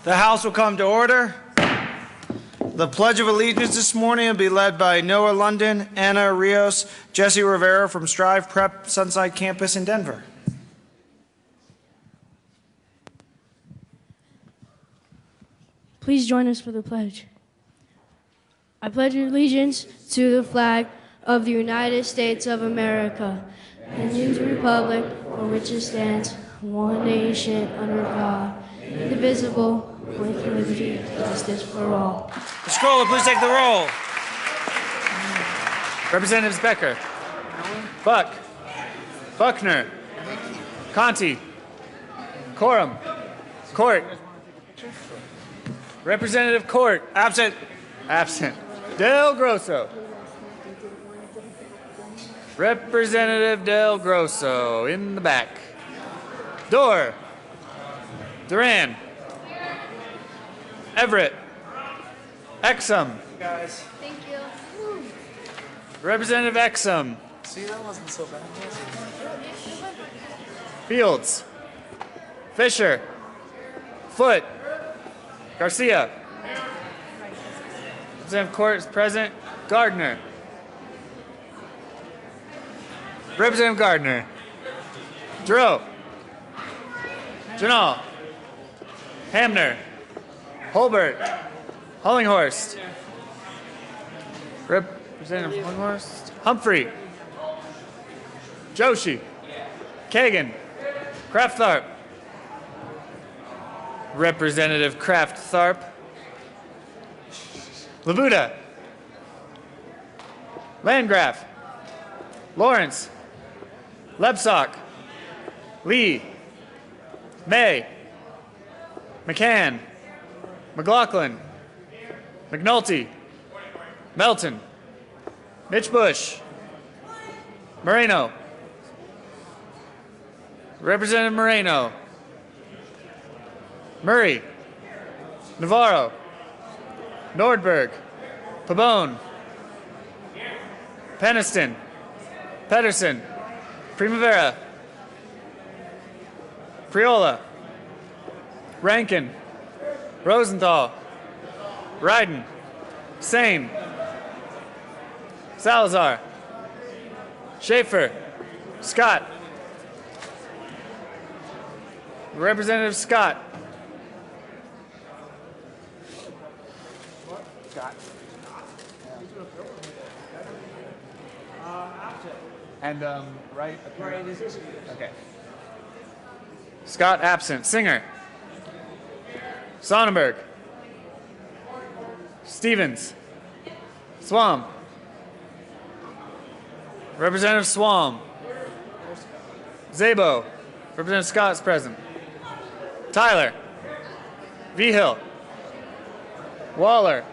The House will come to order. The Pledge of Allegiance this morning will be led by Noah London, Anna Rios, Jesse Rivera from Strive Prep Sunside Campus in Denver. Please join us for the pledge. I pledge allegiance to the flag of the United States of America and to the republic for which it stands, one nation under God, indivisible, with liberty and justice for all. Mr. Kohler, please take the roll. Representatives Becker, Buck, Buckner, Conti, Corum, Court, Representative Court, Absent. absent. Del Grosso. Representative Del Grosso in the back. Dorr, Duran, Everett, Exum, Guys. Thank you. Representative Exum, See, that wasn't so bad. Fields, Fisher, Foote, Garcia. Representative Court is present. Gardner. Representative Gardner. Giroux. Janal. Hamner. Holbert. Hollinghorst. Representative Hollinghorst. Humphrey. Joshi. Kagan. Kraft-Tharp. Representative Kraft-Tharp. Labuda. Landgraf. Lawrence. Lebsock. Lee. May. McCann. McLaughlin. McNulty. Melton. Mitch Bush. Moreno. Representative Moreno. Murray. Navarro. Nordberg. Pabon. Peniston. Pedersen. Primavera. Priola. Rankin. Rosenthal. Ryden. Sane. Salazar. Schaefer. Scott. Representative Scott. Scott. And right? Okay. Scott absent. Singer. Sonnenberg. Stevens. Swam. Representative Swam. Zabo. Representative Scott is present. Tyler. Vigil. Waller.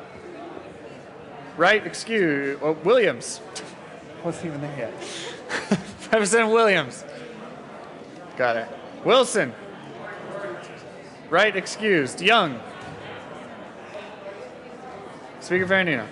Wright, excuse, Williams. Wasn't even there yet. Representative Williams. Got it. Wilson. Wright, excused. Young. Speaker Ferrandino.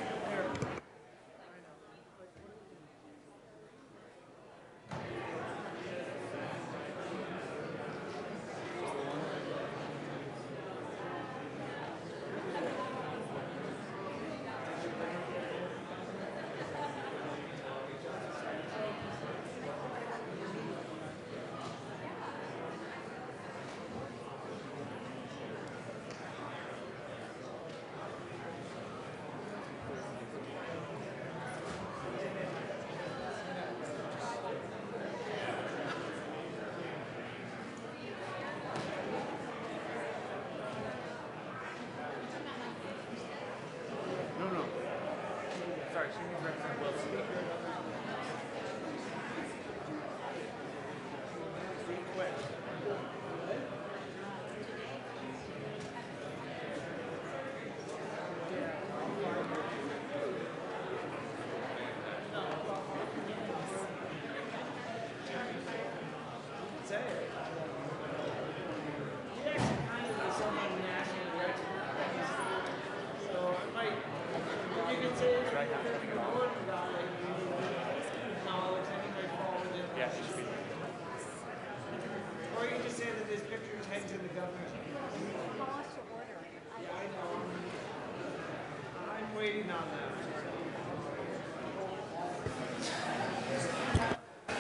Or you just say that this picture is heading to the governor.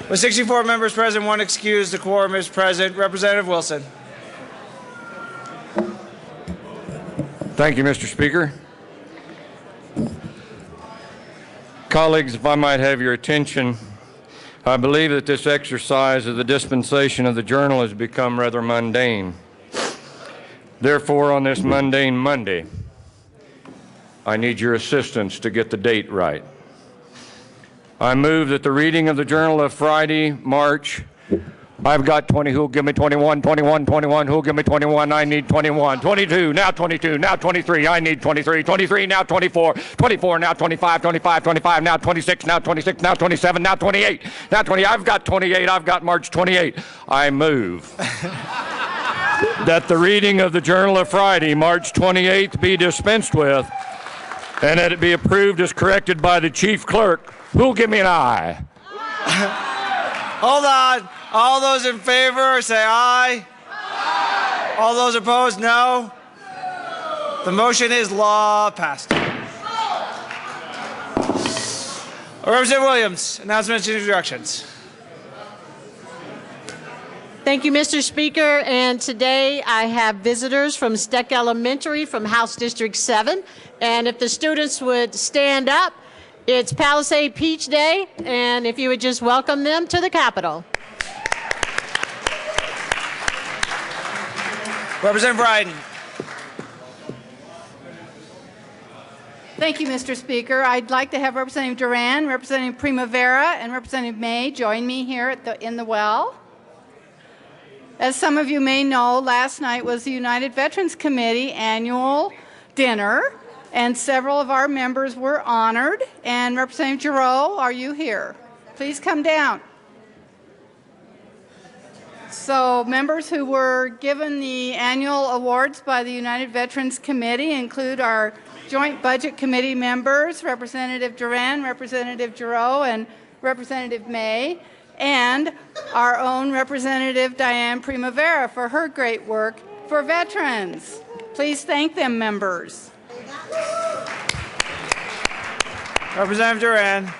With 64 members present, 1 excused, the quorum is present. Representative Wilson. Thank you, Mr. Speaker. Colleagues, if I might have your attention, I believe that this exercise of the dispensation of the journal has become rather mundane. Therefore, on this mundane Monday, I need your assistance to get the date right. I move that the reading of the journal of Friday, March, I've got 20, who'll give me 21, 21, 21, who'll give me 21, I need 21, 22, now 23, I need 23, 23, now 24, 24, now 25, 25, 25, now 26, now 26, now 27, now 28, now 20, I've got 28, I've got March 28. I move that the reading of the journal of Friday, March 28th be dispensed with and that it be approved as corrected by the chief clerk. Who'll give me an aye? Hold on. All those in favor say aye. Aye. All those opposed, no. The motion is law passed. Representative Williams, announcements and introductions. Thank you, Mr. Speaker. And today I have visitors from Steck Elementary from House District 7. And if the students would stand up, it's Palisade Peach Day. And if you would just welcome them to the Capitol. Representative Bryden. Thank you, Mr. Speaker. I'd like to have Representative Duran, Representative Primavera, and Representative May join me here in the well. As some of you may know, last night was the United Veterans Committee annual dinner, and several of our members were honored. And Representative Giroux, are you here? Please come down. So members who were given the annual awards by the United Veterans Committee include our Joint Budget Committee members, Representative Duran, Representative Giroux, and Representative May, and our own Representative Diane Primavera for her great work for veterans. Please thank them, members. Representative Duran.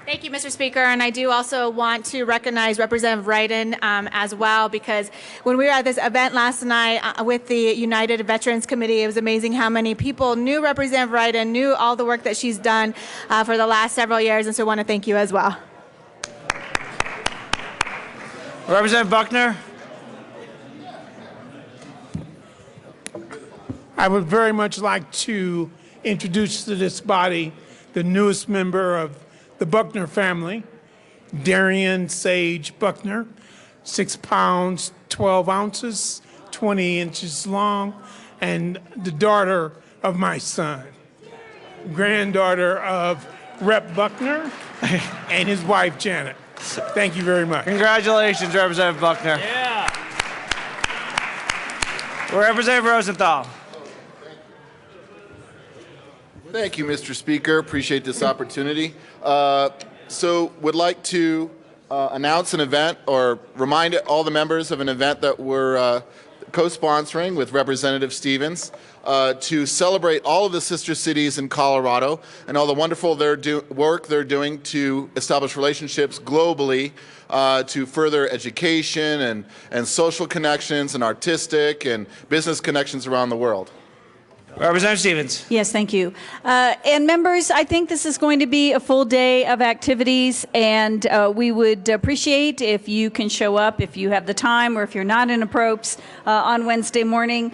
Thank you, Mr. Speaker, and I do also want to recognize Representative Wrighton as well, because when we were at this event last night with the United Veterans Committee, it was amazing how many people knew Representative Wrighton, knew all the work that she's done for the last several years, and so I want to thank you as well. Representative Buckner. I would very much like to introduce to this body the newest member of the Buckner family, Darian Sage Buckner, 6 pounds, 12 ounces, 20 inches long, and the daughter of my son, granddaughter of Rep. Buckner and his wife, Janet. Thank you very much. Congratulations, Representative Buckner. Yeah. Representative Rosenthal. Thank you, Mr. Speaker. Appreciate this opportunity. So would like to announce an event or remind all the members of an event that we're co-sponsoring with Representative Stevens to celebrate all of the sister cities in Colorado and all the wonderful work they're doing to establish relationships globally to further education and social connections and artistic and business connections around the world. Representative Stevens. Yes, thank you. And members, I think this is going to be a full day of activities, and we would appreciate if you can show up if you have the time or if you're not in approps on Wednesday morning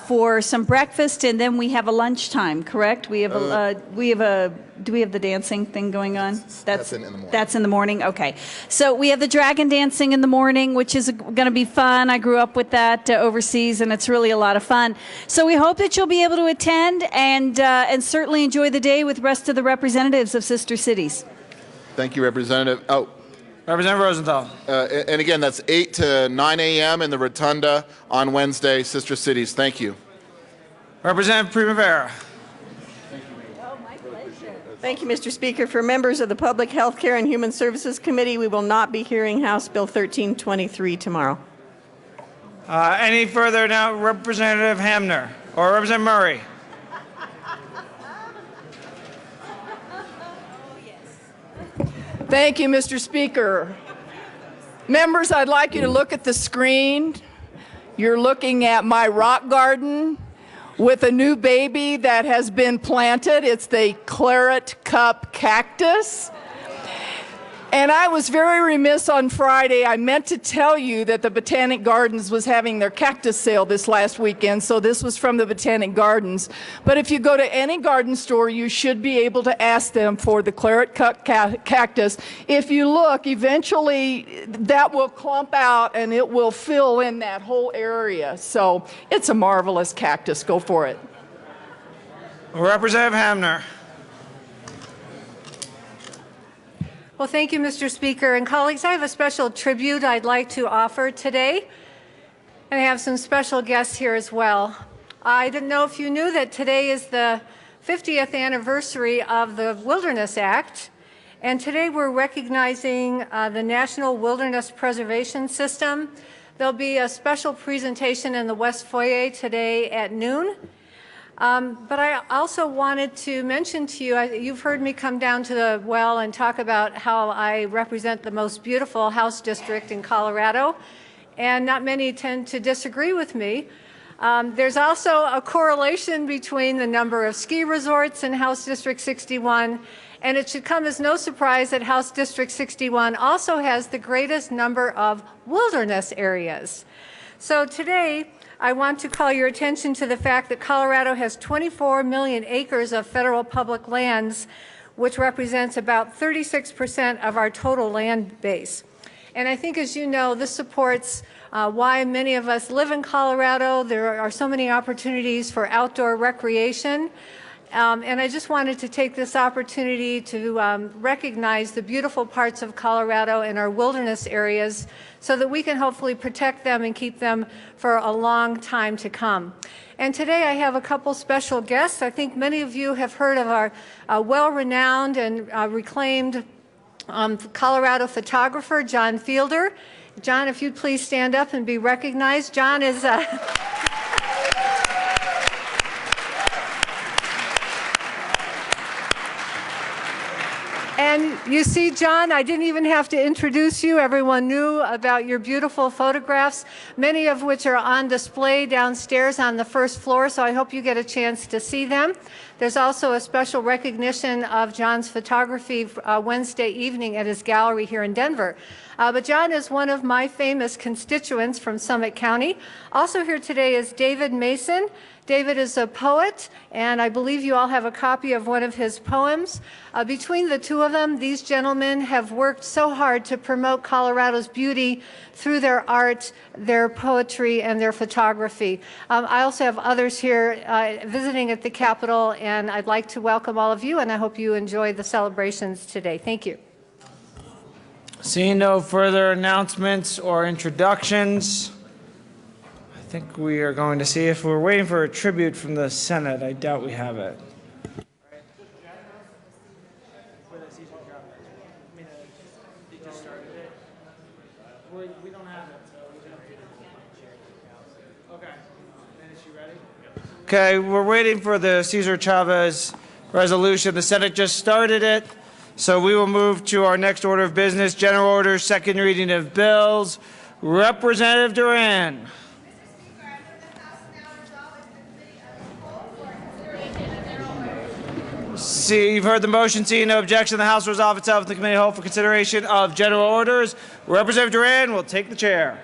for some breakfast, and then we have a lunchtime, correct? We have do we have the dancing thing going on? That's in the morning. That's in the morning? Okay. So we have the dragon dancing in the morning, which is going to be fun. I grew up with that overseas, and it's really a lot of fun. So we hope that you'll be able to attend and certainly enjoy the day with the rest of the representatives of sister cities. Thank you, Representative. Representative Rosenthal. And again, that's 8 to 9 a.m. in the Rotunda on Wednesday, sister cities. Thank you. Representative Primavera. Thank you, Mr. Speaker. For members of the Public Health Care and Human Services Committee, we will not be hearing House Bill 1323 tomorrow. Any further now? Representative Hamner or Representative Murray? Thank you, Mr. Speaker. Members, I'd like you to look at the screen. You're looking at my rock garden with a new baby that has been planted. It's the claret cup cactus. And I was very remiss on Friday. I meant to tell you that the Botanic Gardens was having their cactus sale this last weekend, so this was from the Botanic Gardens. But if you go to any garden store, you should be able to ask them for the claret cup cactus. If you look, eventually that will clump out and it will fill in that whole area. So it's a marvelous cactus. Go for it. Representative Hamner. Well, thank you, Mr. Speaker. And colleagues, I have a special tribute I'd like to offer today. And I have some special guests here as well. I didn't know if you knew that today is the 50th anniversary of the Wilderness Act. And today we're recognizing the National Wilderness Preservation System. There'll be a special presentation in the West Foyer today at noon. But I also wanted to mention to you, you've heard me come down to the well and talk about how I represent the most beautiful House district in Colorado, and not many tend to disagree with me. There's also a correlation between the number of ski resorts in House District 61, and it should come as no surprise that House District 61 also has the greatest number of wilderness areas. So today, I want to call your attention to the fact that Colorado has 24 million acres of federal public lands, which represents about 36% of our total land base. And I think, as you know, this supports why many of us live in Colorado. There are so many opportunities for outdoor recreation. And I just wanted to take this opportunity to recognize the beautiful parts of Colorado and our wilderness areas so that we can hopefully protect them and keep them for a long time to come. And today I have a couple special guests. I think many of you have heard of our well-renowned and reclaimed Colorado photographer, John Fielder. John, if you'd please stand up and be recognized. John is... And you see, John, I didn't even have to introduce you. Everyone knew about your beautiful photographs, many of which are on display downstairs on the first floor, so I hope you get a chance to see them. There's also a special recognition of John's photography Wednesday evening at his gallery here in Denver. But John is one of my famous constituents from Summit County. Also here today is David Mason. David is a poet, and I believe you all have a copy of one of his poems. Between the two of them, these gentlemen have worked so hard to promote Colorado's beauty through their art, their poetry, and their photography. I also have others here visiting at the Capitol, and I'd like to welcome all of you, and I hope you enjoy the celebrations today. Thank you. Seeing no further announcements or introductions, I think we are going to see if we're waiting for a tribute from the Senate. I doubt we have it. Okay, we're waiting for the Cesar Chavez resolution. The Senate just started it. So we will move to our next order of business, general orders, second reading of bills. Representative Duran. See, you've heard the motion. Seeing no objection, the House will resolve itself in the committee hold for consideration of general orders. Representative Duran will take the chair.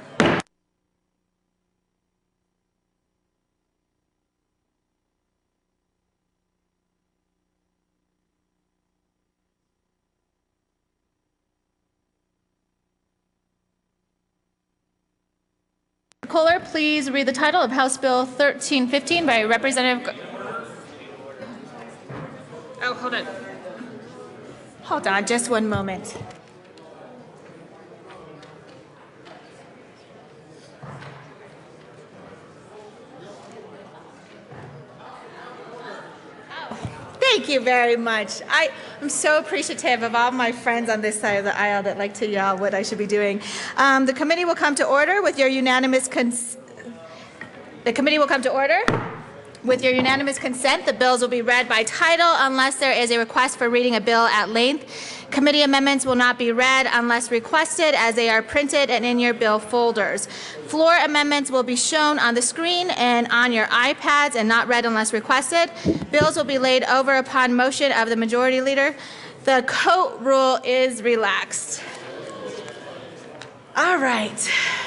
Kohler, please read the title of House Bill 1315 by Representative... Oh, hold on. Hold on, just one moment. Thank you very much. I'm so appreciative of all my friends on this side of the aisle that like to yell what I should be doing. The committee will come to order with your unanimous consent. With your unanimous consent, the bills will be read by title unless there is a request for reading a bill at length. Committee amendments will not be read unless requested, as they are printed and in your bill folders. Floor amendments will be shown on the screen and on your iPads and not read unless requested. Bills will be laid over upon motion of the Majority Leader. The coat rule is relaxed. All right,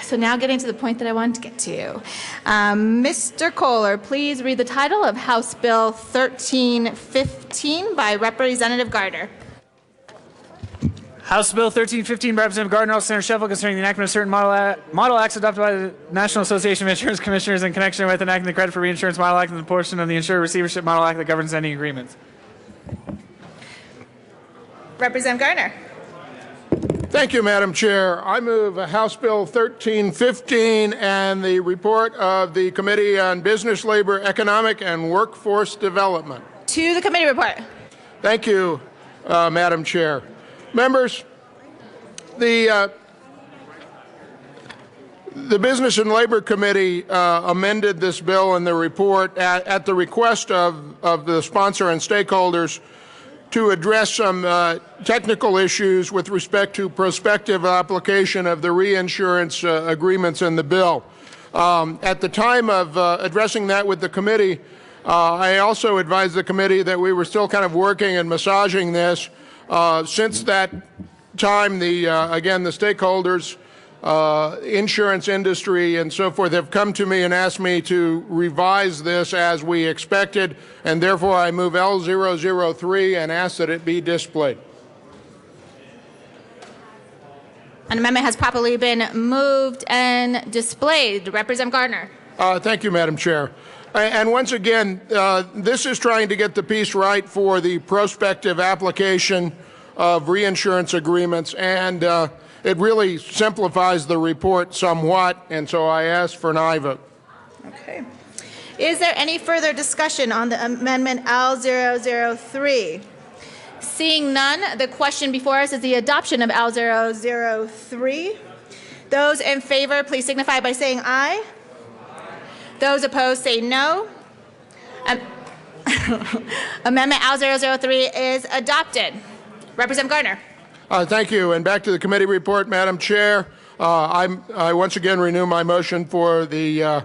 so now getting to the point that I wanted to get to. Mr. Kohler, please read the title of House Bill 1315 by Representative Gardner. House Bill 1315 by Representative Gardner, also Senator Sheffield, concerning the enactment of certain model acts adopted by the National Association of Insurance Commissioners in connection with enacting the Credit for Reinsurance Model Act and the portion of the Insurer Receivership Model Act that governs any agreements. Representative Gardner. Thank you, Madam Chair. I move House Bill 1315 and the report of the Committee on Business, Labor, Economic, and Workforce Development. To the committee report. Thank you, Madam Chair. Members, the Business and Labor Committee amended this bill in the report at the request of the sponsor and stakeholders to address some technical issues with respect to prospective application of the reinsurance agreements in the bill. At the time of addressing that with the committee, I also advised the committee that we were still kind of working and massaging this. Since that time, again, the stakeholders, insurance industry and so forth have come to me and asked me to revise this as we expected, and therefore I move L003 and ask that it be displayed. An amendment has properly been moved and displayed. Representative Gardner. Thank you, Madam Chair. And once again, this is trying to get the piece right for the prospective application of reinsurance agreements, and it really simplifies the report somewhat, and so I ask for an aye vote. Okay. Is there any further discussion on the amendment L003? Seeing none, the question before us is the adoption of L003. Those in favor, please signify by saying aye. Those opposed, say no. Amendment L003 is adopted. Representative Gardner. Thank you. And back to the committee report, Madam Chair. I once again renew my motion for the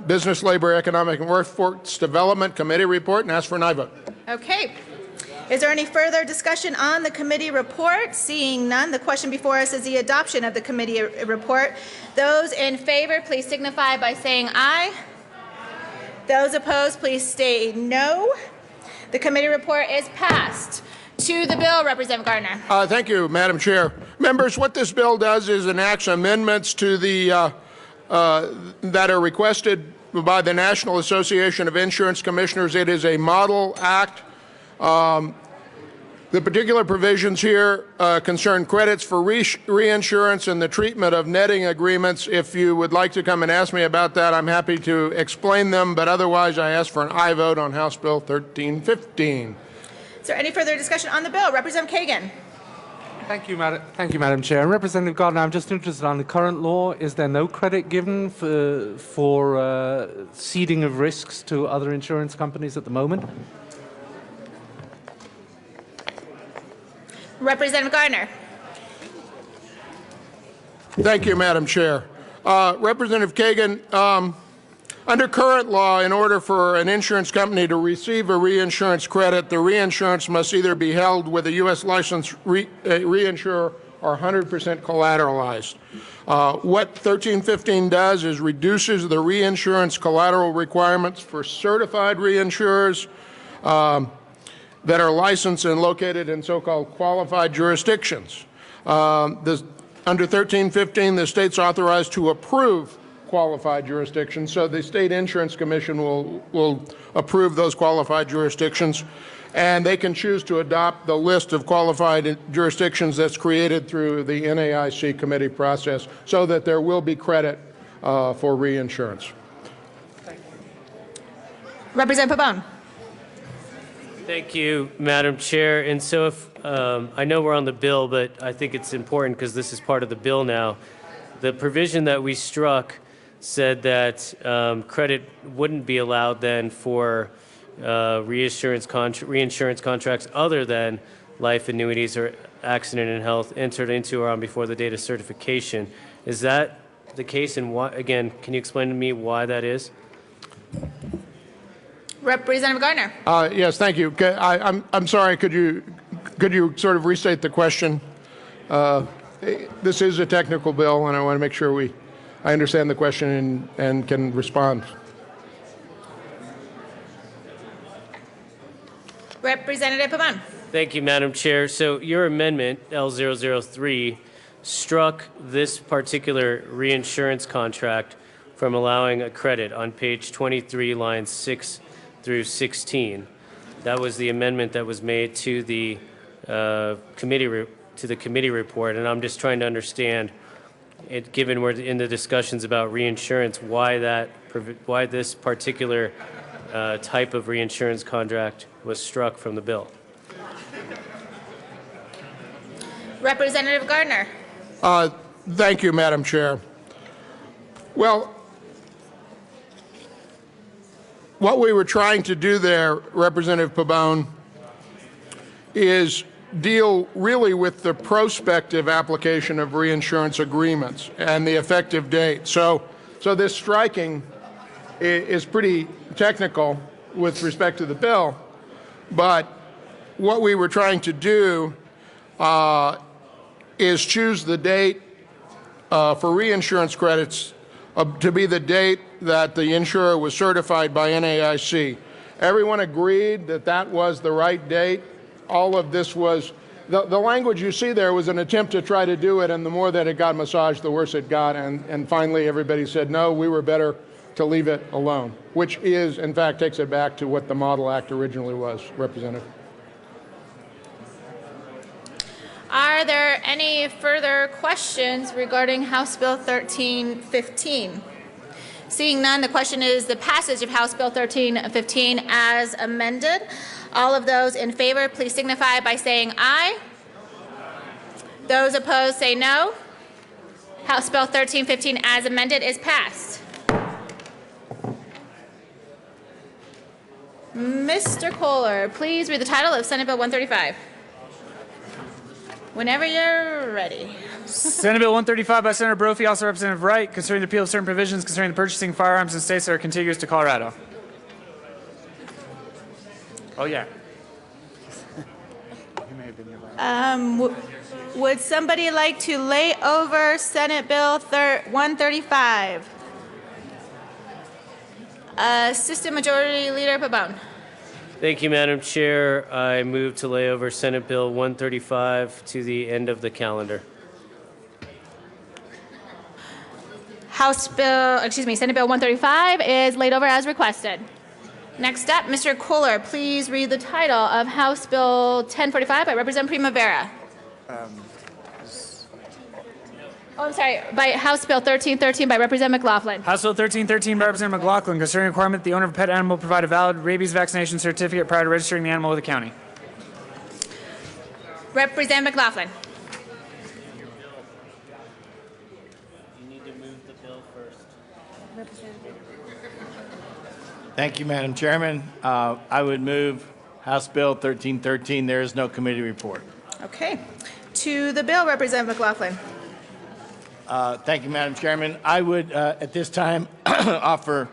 Business, Labor, Economic, and Workforce Development Committee report and ask for an aye vote. Okay. Is there any further discussion on the committee report? Seeing none, the question before us is the adoption of the committee report. Those in favor, please signify by saying aye. Those opposed, please say no. The committee report is passed. To the bill, Representative Gardner. Thank you, Madam Chair. Members, what this bill does is enacts amendments to the that are requested by the National Association of Insurance Commissioners. It is a model act. The particular provisions here concern credits for reinsurance and the treatment of netting agreements. If you would like to come and ask me about that, I'm happy to explain them, but otherwise I ask for an aye vote on House Bill 1315. Is there any further discussion on the bill? Representative Kagan. Thank you, Madam Chair. And Representative Gardner, I'm just interested on the current law. Is there no credit given for ceding of risks to other insurance companies at the moment? Representative Gardner. Thank you, Madam Chair. Representative Kagan, under current law, in order for an insurance company to receive a reinsurance credit, the reinsurance must either be held with a U.S. licensed reinsurer or 100% collateralized. What 1315 does is reduces the reinsurance collateral requirements for certified reinsurers that are licensed and located in so-called qualified jurisdictions. Under 1315, the state's authorized to approve qualified jurisdictions, so the State Insurance Commission will approve those qualified jurisdictions, and they can choose to adopt the list of qualified jurisdictions that's created through the NAIC committee process, so that there will be credit for reinsurance. Representative Pabon. Thank you, Madam Chair. And so if I know we're on the bill, but I think it's important because this is part of the bill now. The provision that we struck said that credit wouldn't be allowed then for reinsurance contracts other than life annuities or accident and health entered into or on before the date of certification. Is that the case, and why, again, can you explain to me why that is? Representative Gardner. Yes, thank you. I'm sorry. Could you sort of restate the question? This is a technical bill, and I want to make sure I understand the question and can respond. Representative Pabon. Thank you, Madam Chair. So your amendment, L003, struck this particular reinsurance contract from allowing a credit on page 23, lines 6 through 16. That was the amendment that was made to the committee report, and I'm just trying to understand, given we're in the discussions about reinsurance, why this particular type of reinsurance contract was struck from the bill. Representative Gardner. Thank you, Madam Chair. Well, what we were trying to do there, Representative Pabon, is deal really with the prospective application of reinsurance agreements and the effective date. So this striking is pretty technical with respect to the bill, but what we were trying to do is choose the date for reinsurance credits to be the date that the insurer was certified by NAIC. Everyone agreed that that was the right date. All of this was, the language you see there was an attempt to try to do it, and the more that it got massaged, the worse it got, and finally everybody said, no, we were better to leave it alone, which is, in fact, takes it back to what the Model Act originally was, Representative. Are there any further questions regarding House Bill 1315? Seeing none, the question is the passage of House Bill 1315 as amended. All of those in favor, please signify by saying aye. Those opposed, say no. House Bill 1315 as amended is passed. Mr. Kohler, please read the title of Senate Bill 135. Whenever you're ready. Senate Bill 135 by Senator Brophy, also Representative Wright, concerning the repeal of certain provisions concerning the purchasing of firearms in states that are contiguous to Colorado. Oh, yeah. Would somebody like to lay over Senate Bill 135? Assistant Majority Leader Pabon. Thank you, Madam Chair. I move to lay over Senate Bill 135 to the end of the calendar. Senate Bill 135 is laid over as requested. Next up, Mr. Kohler, please read the title of House Bill 1045 by Representative Primavera. By House Bill 1313 by Representative McLaughlin. House Bill 1313 by Representative McLaughlin, concerning the requirement that the owner of a pet animal provide a valid rabies vaccination certificate prior to registering the animal with the county. Representative McLaughlin. You need to move the bill first. Thank you, Madam Chairman. I would move House Bill 1313. There is no committee report. Okay. To the bill, Representative McLaughlin. Thank you, Madam Chairman. I would, at this time, offer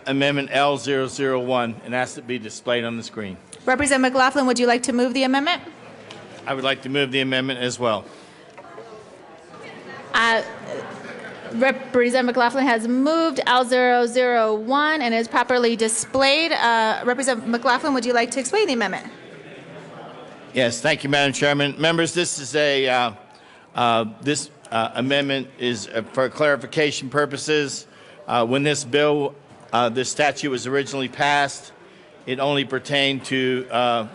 Amendment L001 and ask it be displayed on the screen. Representative McLaughlin, would you like to move the amendment? I would like to move the amendment as well. Representative McLaughlin has moved L001 and is properly displayed. Representative McLaughlin, would you like to explain the amendment? Yes, thank you, Madam Chairman. Members, this is this amendment is for clarification purposes. When this bill, this statute was originally passed, it only pertained to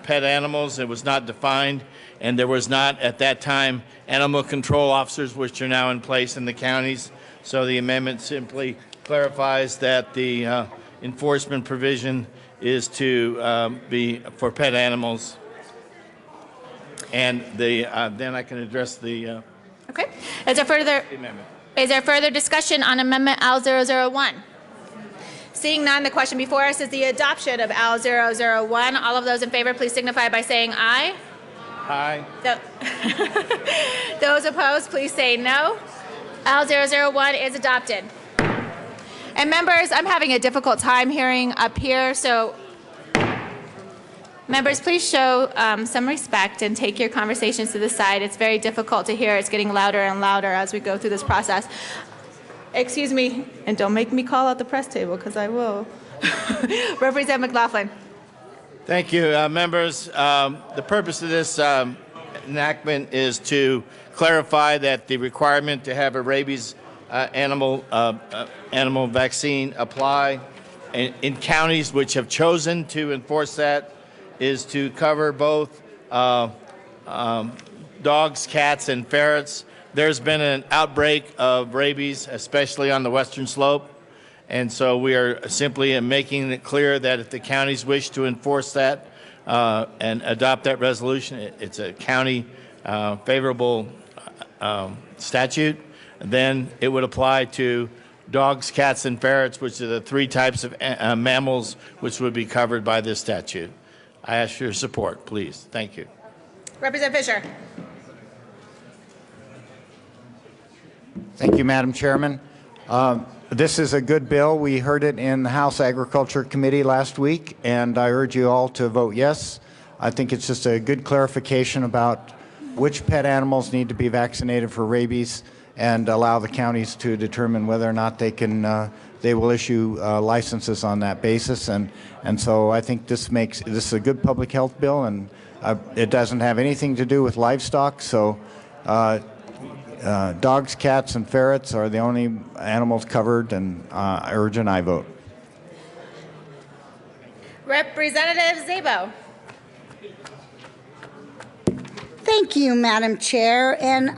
pet animals. It was not defined, and there was not at that time animal control officers, which are now in place in the counties. So the amendment simply clarifies that the enforcement provision is to be for pet animals. And then I can address the Okay. Is there further discussion on Amendment L001? Seeing none, the question before us is the adoption of L001. All of those in favor, please signify by saying aye. Aye. Those opposed, please say no. L001 is adopted. And members, I'm having a difficult time hearing up here, so members, please show some respect and take your conversations to the side. It's very difficult to hear. It's getting louder and louder as we go through this process. Excuse me, and don't make me call out the press table, because I will. Representative McLaughlin. Thank you, members. The purpose of this enactment is to clarify that the requirement to have a rabies animal vaccine apply in counties which have chosen to enforce that is to cover both dogs, cats, and ferrets. There's been an outbreak of rabies, especially on the western slope, and so we are simply making it clear that if the counties wish to enforce that and adopt that resolution, it's a county favorable statute, then it would apply to dogs, cats, and ferrets, which are the three types of mammals which would be covered by this statute. I ask for your support, please. Thank you. Representative Fisher. Thank you, Madam Chairman. This is a good bill. We heard it in the House Agriculture Committee last week, and I urge you all to vote yes. I think it's just a good clarification about which pet animals need to be vaccinated for rabies and allow the counties to determine whether or not they can they will issue licenses on that basis. And so I think this is a good public health bill, and it doesn't have anything to do with livestock. So dogs, cats, and ferrets are the only animals covered, and I urge an aye vote. Representative Szabo. Thank you, Madam Chair. And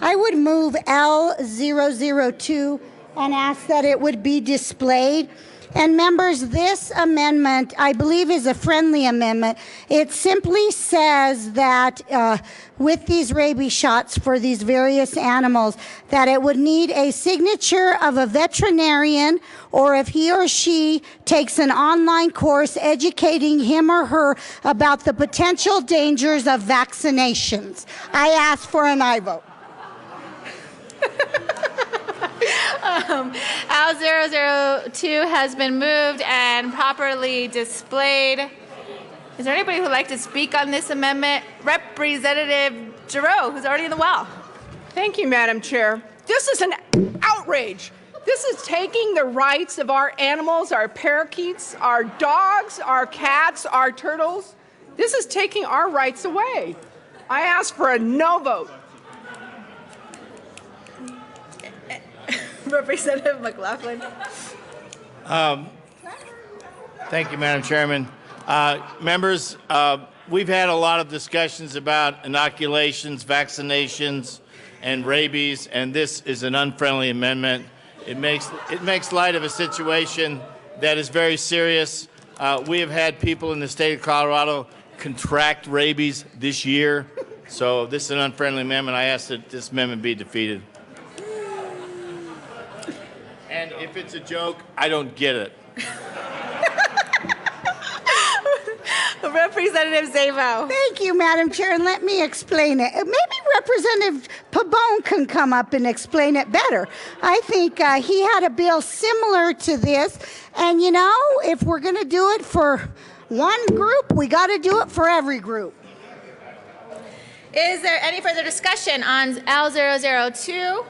I would move L002 and ask that it would be displayed. And members, this amendment, I believe, is a friendly amendment. It simply says that with these rabies shots for these various animals, that it would need a signature of a veterinarian, or if he or she takes an online course educating him or her about the potential dangers of vaccinations. I ask for an aye vote. L002 has been moved and properly displayed. Is there anybody who would like to speak on this amendment? Representative Giroux, who's already in the well. Thank you, Madam Chair. This is an outrage. This is taking the rights of our animals, our parakeets, our dogs, our cats, our turtles. This is taking our rights away. I ask for a no vote. Representative McLaughlin. Thank you, Madam Chairman. Members, we've had a lot of discussions about inoculations, vaccinations, and rabies, and this is an unfriendly amendment. It makes light of a situation that is very serious. We have had people in the state of Colorado contract rabies this year, so this is an unfriendly amendment. I ask that this amendment be defeated. And if it's a joke, I don't get it. Representative Szabo. Thank you, Madam Chair, and let me explain it. Maybe Representative Pabon can come up and explain it better. I think he had a bill similar to this, and you know, if we're going to do it for one group, we got to do it for every group. Is there any further discussion on L002?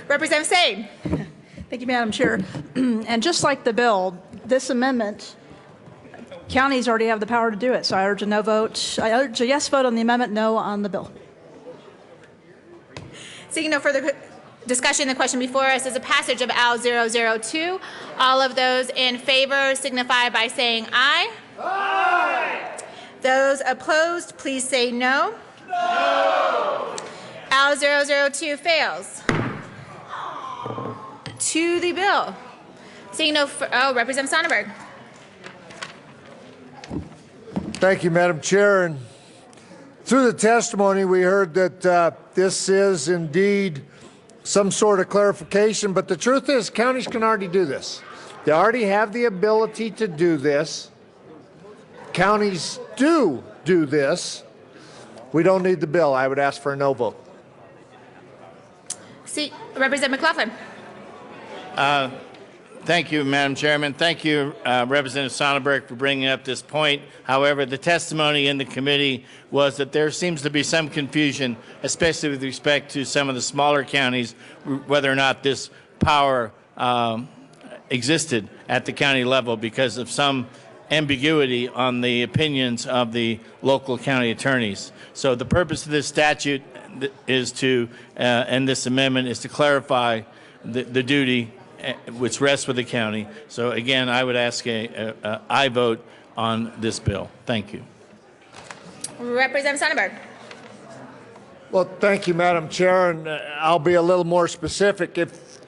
Representative Sane. Thank you, Madam Chair. And just like the bill, this amendment, counties already have the power to do it. So I urge a no vote. I urge a yes vote on the amendment, no on the bill. Seeing no further discussion, the question before us is a passage of L002. All of those in favor signify by saying aye. Aye. Those opposed, please say no. No. L002 fails. To the bill. Seeing no, Representative Sonnenberg. Thank you, Madam Chair. And through the testimony, we heard that this is indeed some sort of clarification, but the truth is counties can already do this. They already have the ability to do this. Counties do this. we don't need the bill. I would ask for a no vote. See, Representative McLaughlin. Thank you, Madam Chairman. Thank you, Representative Sonnenberg, for bringing up this point. However, the testimony in the committee was that there seems to be some confusion, especially with respect to some of the smaller counties, whether or not this power existed at the county level because of some ambiguity on the opinions of the local county attorneys. So the purpose of this statute is to, and this amendment is to clarify the duty which rests with the county. So again, I would ask a aye vote on this bill. Thank you. Representative Sonnenberg. Well, thank you, Madam Chair, and I'll be a little more specific. If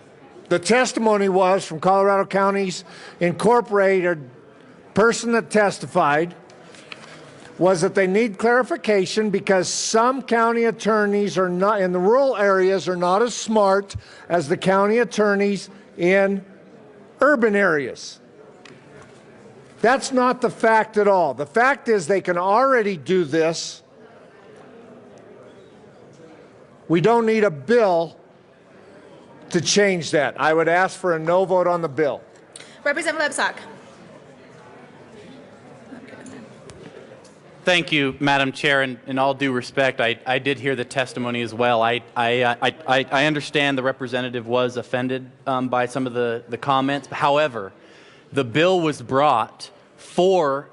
the testimony was from Colorado Counties Incorporated, person that testified was that they need clarification because some county attorneys are not in the rural areas are not as smart as the county attorneys in urban areas. That's not the fact at all. The fact is they can already do this. We don't need a bill to change that. I would ask for a no vote on the bill. Representative Lebsack. Thank you, Madam Chair. And in all due respect, I did hear the testimony as well. I understand the representative was offended by some of the comments. However, the bill was brought for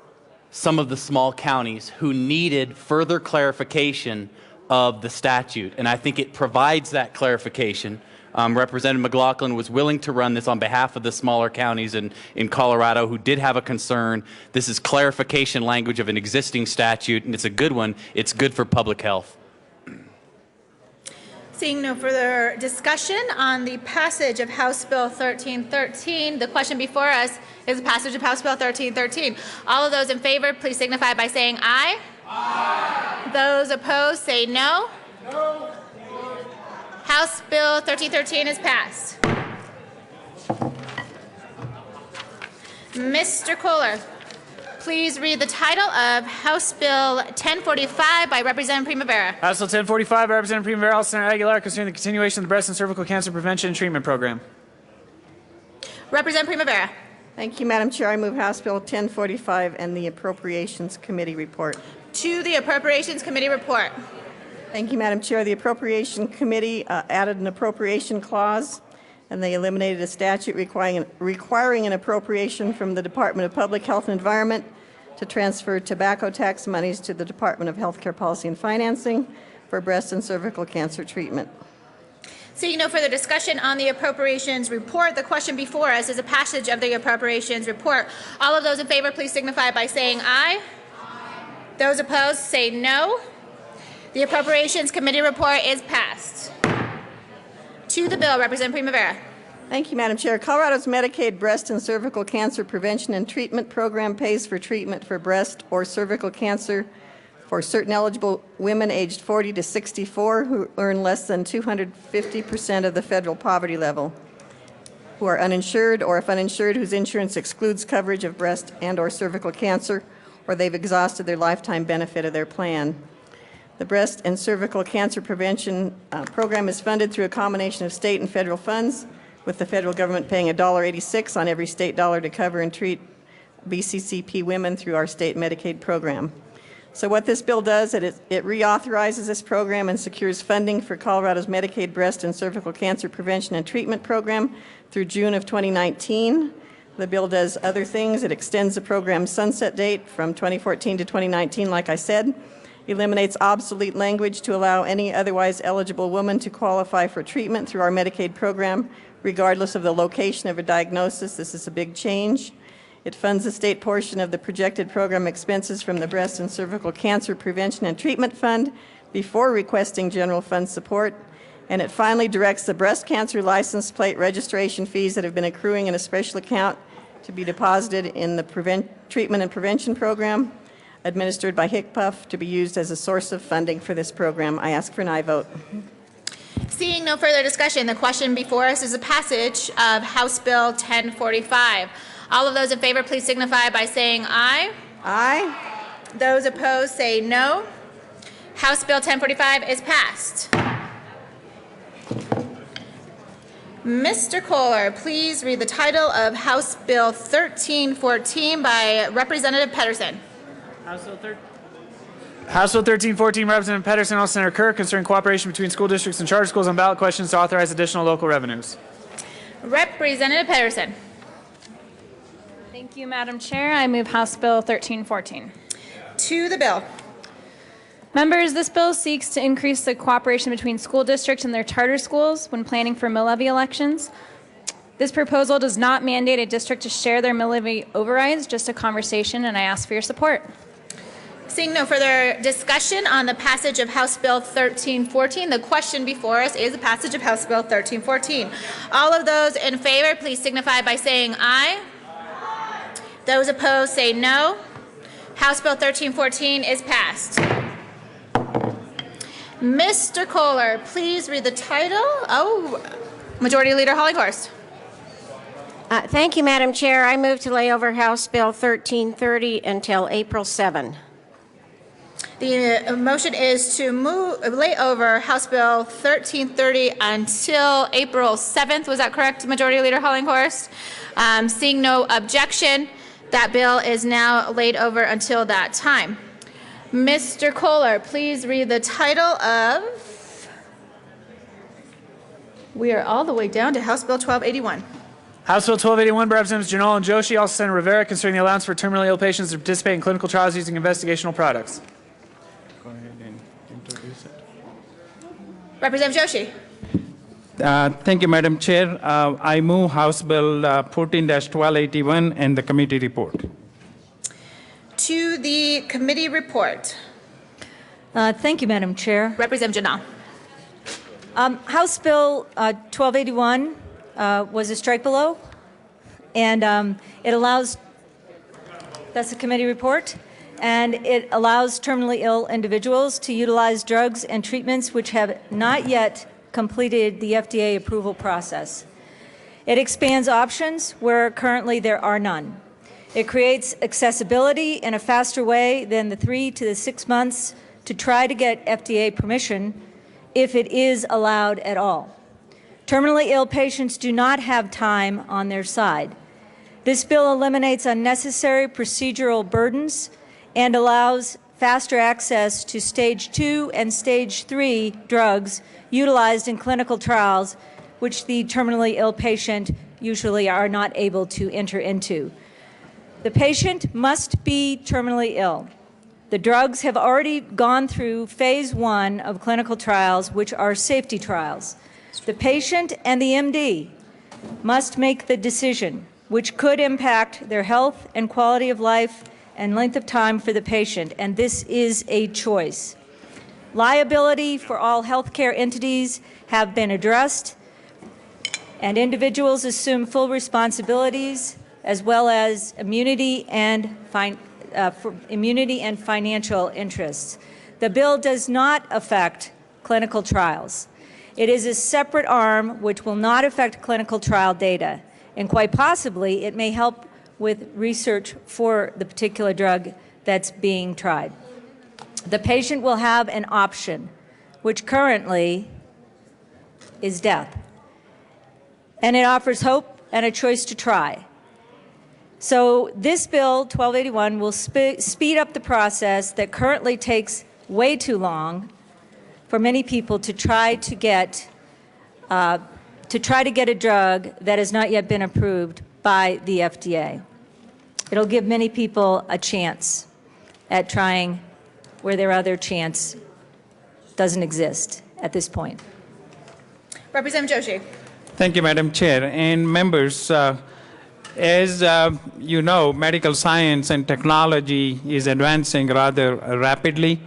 some of the small counties who needed further clarification of the statute. And I think it provides that clarification. Representative McLaughlin was willing to run this on behalf of the smaller counties in Colorado who did have a concern. This is clarification language of an existing statute, and it's a good one. It's good for public health. Seeing no further discussion on the passage of House Bill 1313, the question before us is the passage of House Bill 1313. All of those in favor, please signify by saying aye. Aye. Those opposed, say no. No. House Bill 1313 is passed. Mr. Kohler, please read the title of House Bill 1045 by Representative Primavera. House Bill 1045 by Representative Primavera, Senator Aguilar, concerning the continuation of the breast and cervical cancer prevention and treatment program. Representative Primavera. Thank you, Madam Chair. I move House Bill 1045 and the Appropriations Committee report. To the Appropriations Committee report. Thank you, Madam Chair. The Appropriation Committee added an appropriation clause, and they eliminated a statute requiring an appropriation from the Department of Public Health and Environment to transfer tobacco tax monies to the Department of Healthcare Policy and Financing for breast and cervical cancer treatment. Seeing no further discussion on the appropriations report, the question before us is a passage of the appropriations report. All of those in favor, please signify by saying aye. Aye. Those opposed, say no. The Appropriations Committee report is passed. To the bill, Representative Primavera. Thank you, Madam Chair. Colorado's Medicaid breast and cervical cancer prevention and treatment program pays for treatment for breast or cervical cancer for certain eligible women aged 40 to 64 who earn less than 250% of the federal poverty level, who are uninsured, or if uninsured, whose insurance excludes coverage of breast and or cervical cancer, or they've exhausted their lifetime benefit of their plan. The breast and cervical cancer prevention program is funded through a combination of state and federal funds, with the federal government paying $1.86 on every state dollar to cover and treat BCCP women through our state Medicaid program. So what this bill does, it reauthorizes this program and secures funding for Colorado's Medicaid breast and cervical cancer prevention and treatment program through June of 2019. The bill does other things. It extends the program's sunset date from 2014 to 2019, like I said. Eliminates obsolete language to allow any otherwise eligible woman to qualify for treatment through our Medicaid program, regardless of the location of a diagnosis. This is a big change. It funds the state portion of the projected program expenses from the Breast and Cervical Cancer Prevention and Treatment Fund before requesting general fund support. And it finally directs the breast cancer license plate registration fees that have been accruing in a special account to be deposited in the treatment and prevention program administered by HCPF to be used as a source of funding for this program. I ask for an aye vote. Seeing no further discussion, the question before us is a passage of House Bill 1045. All of those in favor, please signify by saying aye. Aye. Those opposed, say no. House Bill 1045 is passed. Mr. Kohler, please read the title of House Bill 1314 by Representative Pedersen. House Bill 1314, Representative Pedersen, also Senator Kerr, concerning cooperation between school districts and charter schools on ballot questions to authorize additional local revenues. Representative Pedersen. Thank you, Madam Chair. I move House Bill 1314. To the bill. Members, this bill seeks to increase the cooperation between school districts and their charter schools when planning for mill levy elections. This proposal does not mandate a district to share their mill levy overrides, just a conversation, and I ask for your support. Seeing no further discussion on the passage of House Bill 1314, the question before us is the passage of House Bill 1314. All of those in favor, please signify by saying aye. Those opposed, say no. House Bill 1314 is passed. Mr. Kohler, please read the title. Oh, Majority Leader Hollinghorst. Thank you, Madam Chair. I move to lay over House Bill 1330 until April 7. The motion is to lay over House Bill 1330 until April 7th. Was that correct, Majority Leader Hollinghorst? Seeing no objection, that bill is now laid over until that time. Mr. Kohler, please read the title of... We are all the way down to House Bill 1281. House Bill 1281 by Representatives Janal and Joshi, also Senator Rivera, concerning the allowance for terminally ill patients to participate in clinical trials using investigational products. Go ahead and introduce it. Representative Joshi. Thank you, Madam Chair. I move House Bill 14-1281 and the committee report. To the committee report. Thank you, Madam Chair. Representative Janal. House Bill 1281 was a strike below, and it allows, that's the committee report, and it allows terminally ill individuals to utilize drugs and treatments which have not yet completed the FDA approval process. It expands options where currently there are none. It creates accessibility in a faster way than the 3 to 6 months to try to get FDA permission if it is allowed at all. Terminally ill patients do not have time on their side. This bill eliminates unnecessary procedural burdens and allows faster access to stage 2 and stage 3 drugs utilized in clinical trials, which the terminally ill patient usually are not able to enter into. The patient must be terminally ill. The drugs have already gone through phase 1 of clinical trials, which are safety trials. The patient and the MD must make the decision, which could impact their health and quality of life and length of time for the patient, and this is a choice. Liability for all healthcare entities have been addressed, and individuals assume full responsibilities as well as immunity and financial interests. The bill does not affect clinical trials. It is a separate arm which will not affect clinical trial data, and quite possibly it may help with research for the particular drug that's being tried. The patient will have an option, which currently is death, and it offers hope and a choice to try. So this bill, 1281, will speed up the process that currently takes way too long for many people to try to get a drug that has not yet been approved by the FDA. It'll give many people a chance at trying where their other chance doesn't exist at this point. Representative Joshi. Thank you, Madam Chair. And members, as you know, medical science and technology is advancing rather rapidly.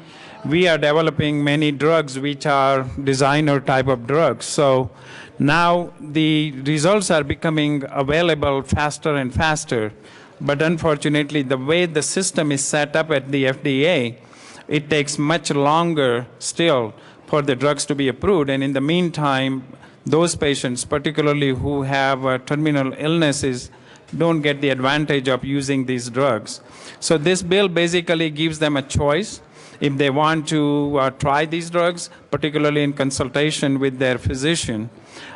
We are developing many drugs which are designer type of drugs. So now the results are becoming available faster and faster. But unfortunately, the way the system is set up at the FDA, it takes much longer still for the drugs to be approved. And in the meantime, those patients, particularly who have terminal illnesses, don't get the advantage of using these drugs. So this bill basically gives them a choice, if they want to try these drugs, particularly in consultation with their physician.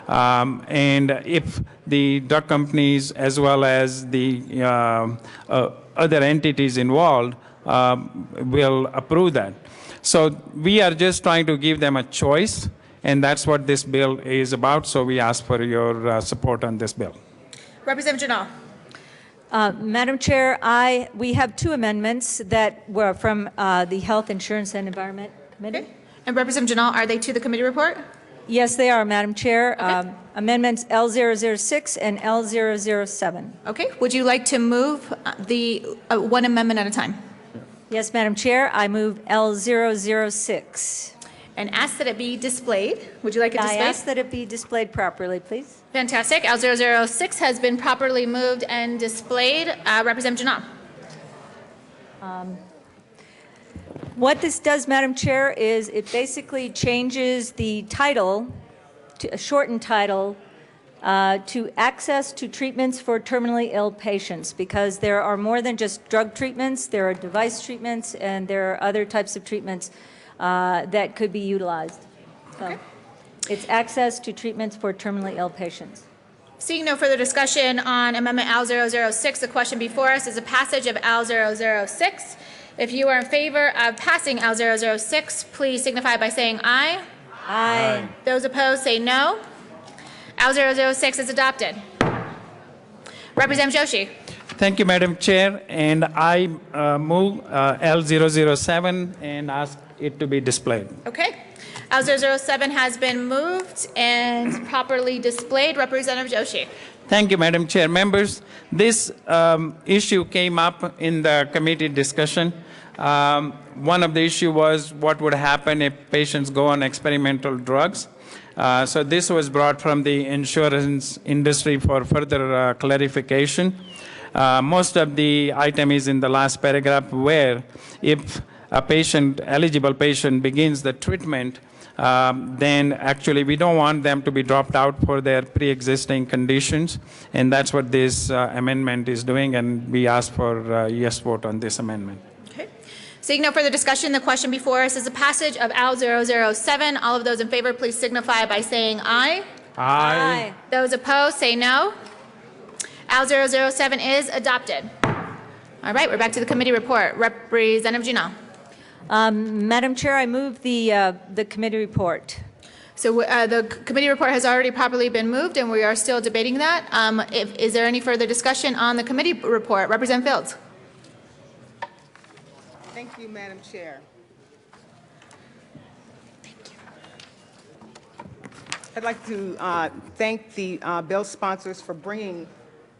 And if the drug companies as well as the other entities involved will approve that. So we are just trying to give them a choice, and that's what this bill is about. So we ask for your support on this bill. Representative Janal. Madam Chair, we have two amendments that were from the Health Insurance and Environment Committee. Okay. And Representative Janal, are they to the committee report? Yes, they are, Madam Chair. Okay. Amendments L006 and L007. Okay. Would you like to move the one amendment at a time? Yes, Madam Chair. I move L006. And ask that it be displayed. Would you like it displayed? I ask that it be displayed properly, please. Fantastic. L006 has been properly moved and displayed. Representative Janal. What this does, Madam Chair, is it basically changes the title, to a shortened title, to access to treatments for terminally ill patients, because there are more than just drug treatments, there are device treatments, and there are other types of treatments that could be utilized. So okay. It's access to treatments for terminally ill patients. Seeing no further discussion on Amendment L006, the question before us is a passage of L006. If you are in favor of passing L006, please signify by saying aye. Aye. Those opposed say no. L006 is adopted. Representative Joshi. Thank you, Madam Chair. And I move L007 and ask it to be displayed. Okay. L007 has been moved and properly displayed. Representative Joshi. Thank you, Madam Chair. Members, this issue came up in the committee discussion. One of the issue was what would happen if patients go on experimental drugs. So this was brought from the insurance industry for further clarification. Most of the item is in the last paragraph, where if a patient, eligible patient, begins the treatment, then actually we don't want them to be dropped out for their pre-existing conditions, and that's what this amendment is doing, and we ask for a yes vote on this amendment. Okay. Seeing no further discussion, the question before us is the passage of L007. All of those in favor, please signify by saying aye. Aye. Those opposed, say no. L007 is adopted. All right, we're back to the committee report. Representative Janal. Madam Chair, I move the committee report. So the committee report has already properly been moved, and we are still debating that. Is there any further discussion on the committee report? Representative Fields. Thank you, Madam Chair. Thank you. I'd like to thank the bill sponsors for bringing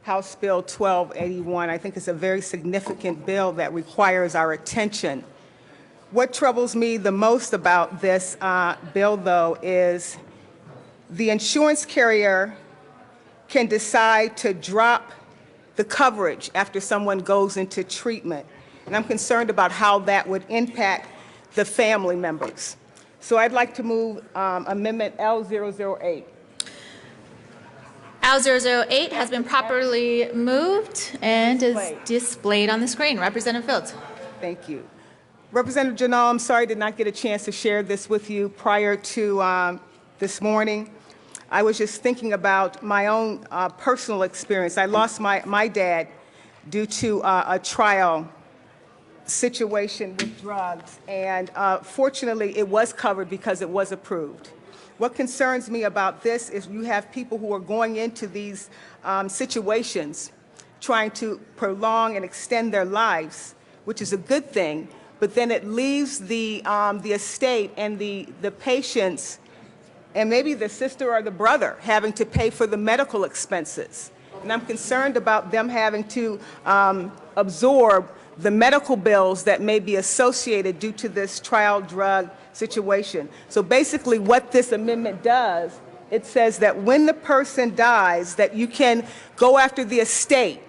House Bill 1281. I think it's a very significant bill that requires our attention. What troubles me the most about this bill, though, is the insurance carrier can decide to drop the coverage after someone goes into treatment. And I'm concerned about how that would impact the family members. So I'd like to move Amendment L008. L008 has been properly moved and is displayed on the screen. Representative Fields. Thank you. Representative Janal, I'm sorry I did not get a chance to share this with you prior to this morning. I was just thinking about my own personal experience. I lost my dad due to a trial situation with drugs, and fortunately it was covered because it was approved. What concerns me about this is you have people who are going into these situations trying to prolong and extend their lives, which is a good thing, but then it leaves the estate and the patients and maybe the sister or the brother having to pay for the medical expenses. And I'm concerned about them having to absorb the medical bills that may be associated due to this trial drug situation. So basically what this amendment does, it says that when the person dies, that you can go after the estate,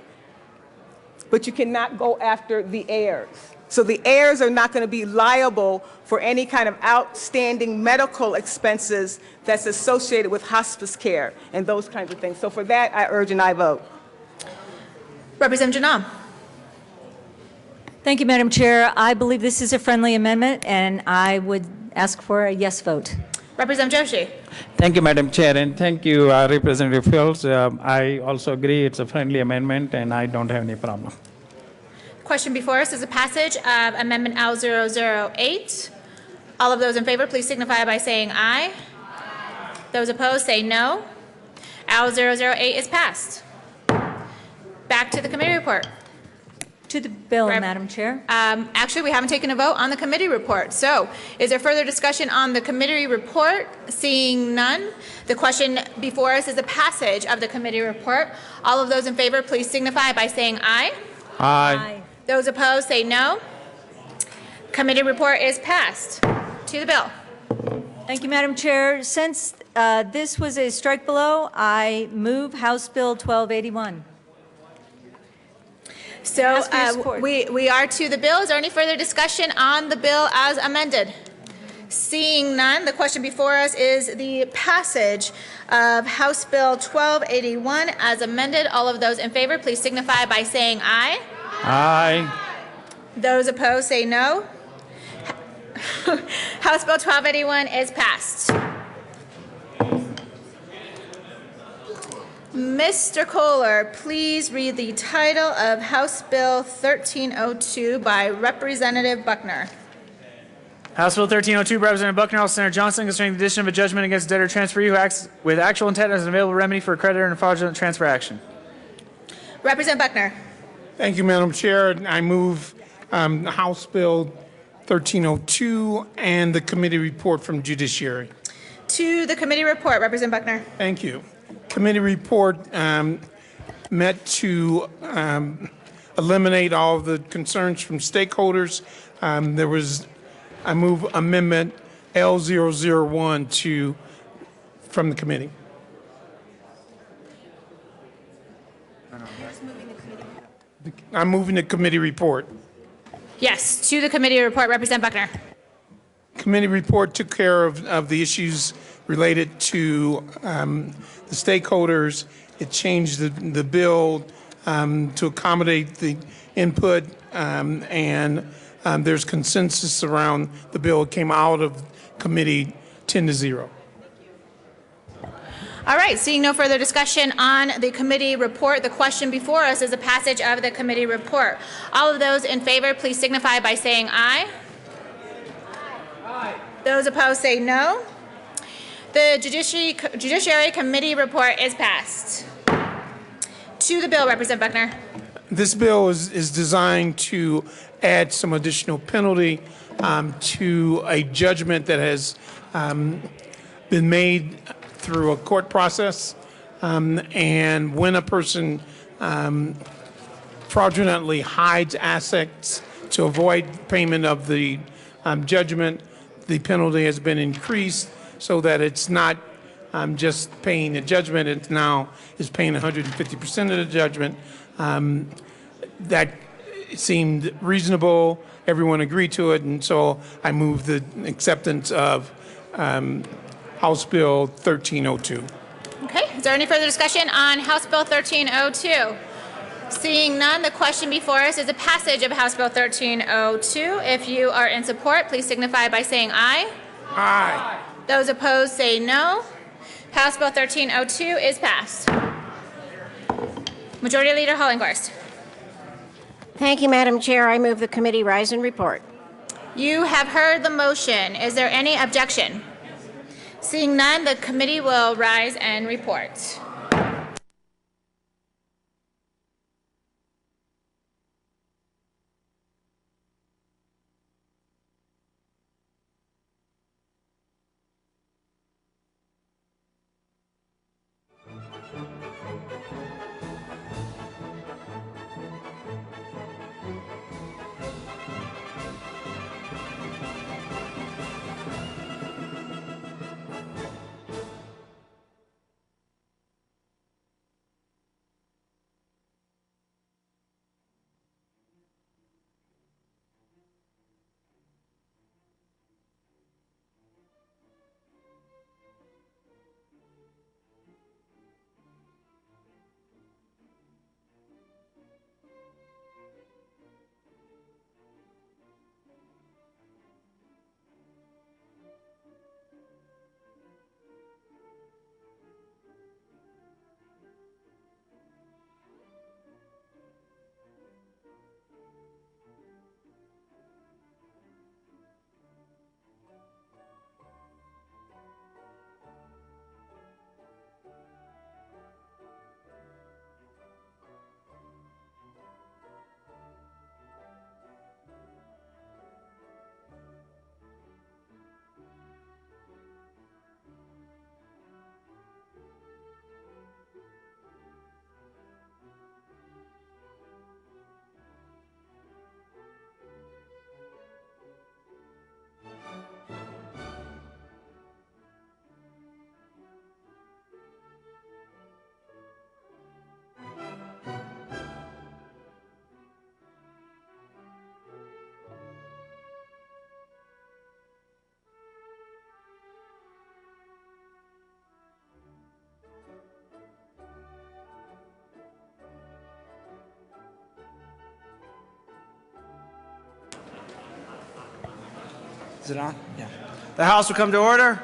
but you cannot go after the heirs. So the heirs are not going to be liable for any kind of outstanding medical expenses that's associated with hospice care and those kinds of things. So for that, I urge an aye vote. Representative Janal. Thank you, Madam Chair. I believe this is a friendly amendment, and I would ask for a yes vote. Representative Joshi. Thank you, Madam Chair, and thank you, Representative Fields. I also agree it's a friendly amendment, and I don't have any problem. Question before us is a passage of Amendment L008. All of those in favor, please signify by saying aye. Those opposed, say no. L008 is passed. Back to the committee report. To the bill, Madam Chair. Actually, we haven't taken a vote on the committee report. So, is there further discussion on the committee report? Seeing none, the question before us is the passage of the committee report. All of those in favor, please signify by saying aye. Aye. Those opposed, say no. Committee report is passed. To the bill. Thank you, Madam Chair. Since this was a strike below, I move House Bill 1281. So we are to the bill. Is there any further discussion on the bill as amended? Seeing none, the question before us is the passage of House Bill 1281 as amended. All of those in favor, please signify by saying aye. Aye. Those opposed, say no. House Bill 1281 is passed. Mr. Kohler, please read the title of House Bill 1302 by Representative Buckner. House Bill 1302, Representative Buckner, House Senator Johnson, concerning the addition of a judgment against a debtor transferee who acts with actual intent as an available remedy for a creditor in a fraudulent transfer action. Representative Buckner. Thank you, Madam Chair. I move House Bill 1302 and the committee report from Judiciary. To the committee report, Representative Buckner. Thank you. Committee report met to eliminate all of the concerns from stakeholders. I move amendment L001 from the committee. I'm moving the committee report. Yes, to the committee report, Representative Buckner. Committee report took care of the issues related to the stakeholders. It changed the bill to accommodate the input, and there's consensus around the bill. It came out of committee 10-0. All right, seeing no further discussion on the committee report, the question before us is a passage of the committee report. All of those in favor, please signify by saying aye. Aye. Those opposed say no. The Judiciary Committee report is passed. To the bill, Representative Buckner. This bill is designed to add some additional penalty to a judgment that has been made through a court process, and when a person fraudulently hides assets to avoid payment of the judgment, the penalty has been increased so that it's not just paying a judgment, it now is paying 150% of the judgment. That seemed reasonable, everyone agreed to it, and so I move the acceptance of House Bill 1302. Okay, is there any further discussion on House Bill 1302? Seeing none, the question before us is a passage of House Bill 1302. If you are in support, please signify by saying aye. Aye. Those opposed say no. House Bill 1302 is passed. Majority Leader Hollinghurst. Thank you, Madam Chair. I move the committee rise and report. You have heard the motion. Is there any objection? Seeing none, the committee will rise and report. Is it on? Yeah. The House will come to order.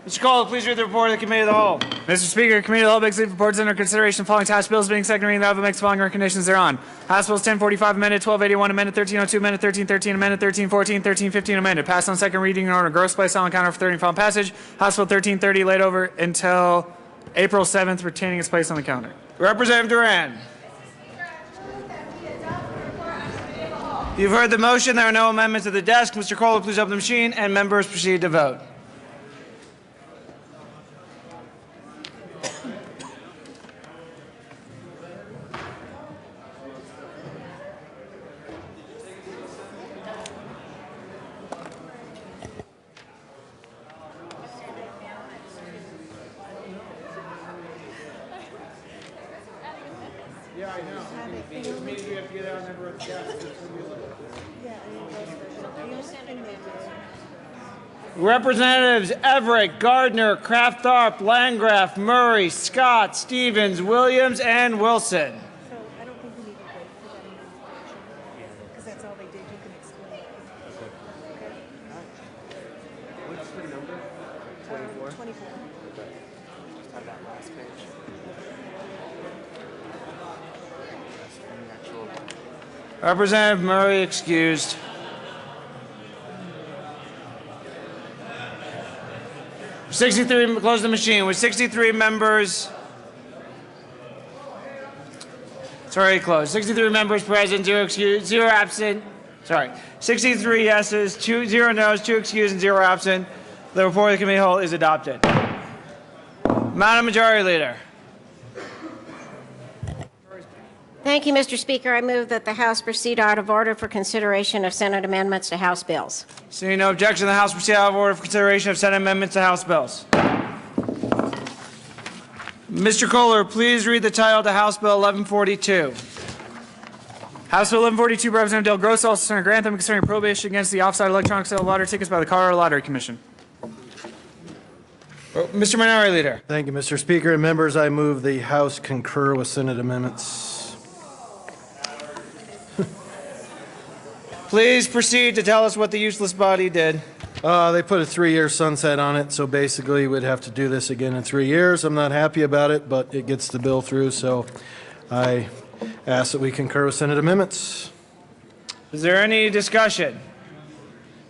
Mr. Cole, please read the report of the Committee of the Whole. Mr. Speaker, Committee of the Whole begs leave reports under consideration following task bills being second reading. The House makes the following recommendations thereon. House Bills 1045 amended, 1281 amended, 1302 amended, 1313 amended, 1314, 1315 amended. Passed on second reading in order. Gross place on counter for third and final passage. House Bill 1330 laid over until April 7th, retaining its place on the counter. Representative Duran. You've heard the motion. There are no amendments at the desk. Mr. Kohler, please open the machine, and members proceed to vote. Yeah, I know. Maybe you have to get out and never at the desk. Representatives Everett, Gardner, Kraft-Tharp, Landgraf, Murray, Scott, Stevens, Williams, and Wilson. Because that's all they did. You can explain. What's the number? 24? 24. Just have that last page. Representative Murray excused. Close the machine. With 63 members. It's already closed. 63 members present, 0 excused, 0 absent. Sorry. 63 yeses, 0 noes, 2 excused, and 0 absent. The report of the committee of the whole is adopted. Madam Majority Leader. Thank you, Mr. Speaker. I move that the House proceed out of order for consideration of Senate amendments to House bills. Seeing no objection, the House proceed out of order for consideration of Senate amendments to House bills. Mr. Kohler, please read the title to House Bill 1142. House Bill 1142, Representative Del Grosso, also Senator Grantham, concerning prohibition against the offsite electronic sale of lottery tickets by the Colorado Lottery Commission. Mr. Minority Leader. Thank you, Mr. Speaker. And members, I move the House concur with Senate amendments. Please proceed to tell us what the useless body did. They put a 3-year sunset on it, so basically we'd have to do this again in 3 years. I'm not happy about it, but it gets the bill through, so I ask that we concur with Senate amendments. Is there any discussion?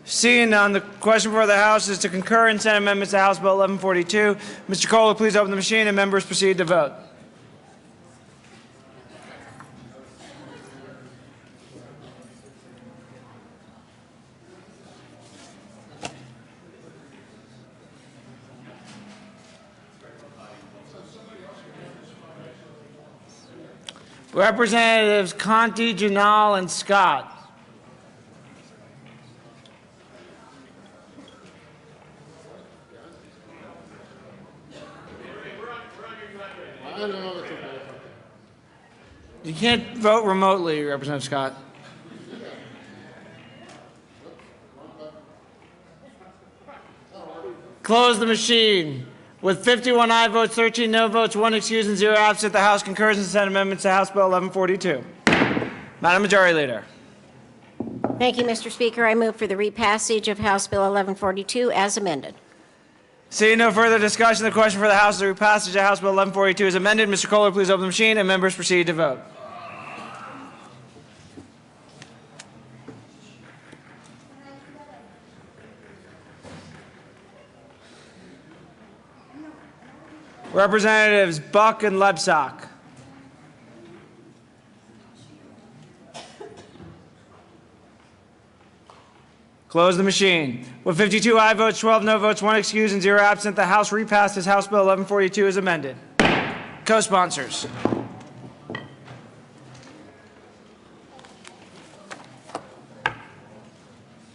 Seeing none, the question for the House is to concur in Senate amendments to House Bill 1142. Mr. Kohler, please open the machine, and members proceed to vote. Representatives Conti, Janal, and Scott. You can't vote remotely, Representative Scott. Close the machine. With 51 aye votes, 13 no votes, 1 excused, and 0 absent, the House concurs in Senate amendments to House Bill 1142. Madam Majority Leader. Thank you, Mr. Speaker. I move for the repassage of House Bill 1142 as amended. Seeing no further discussion, the question for the House is the repassage of House Bill 1142 is amended. Mr. Kohler, please open the machine, and members proceed to vote. Representatives Buck and Lebsack. Close the machine. With 52 aye votes, 12 no votes, 1 excused, and 0 absent, the House repasses House Bill 1142 as amended. Co-sponsors.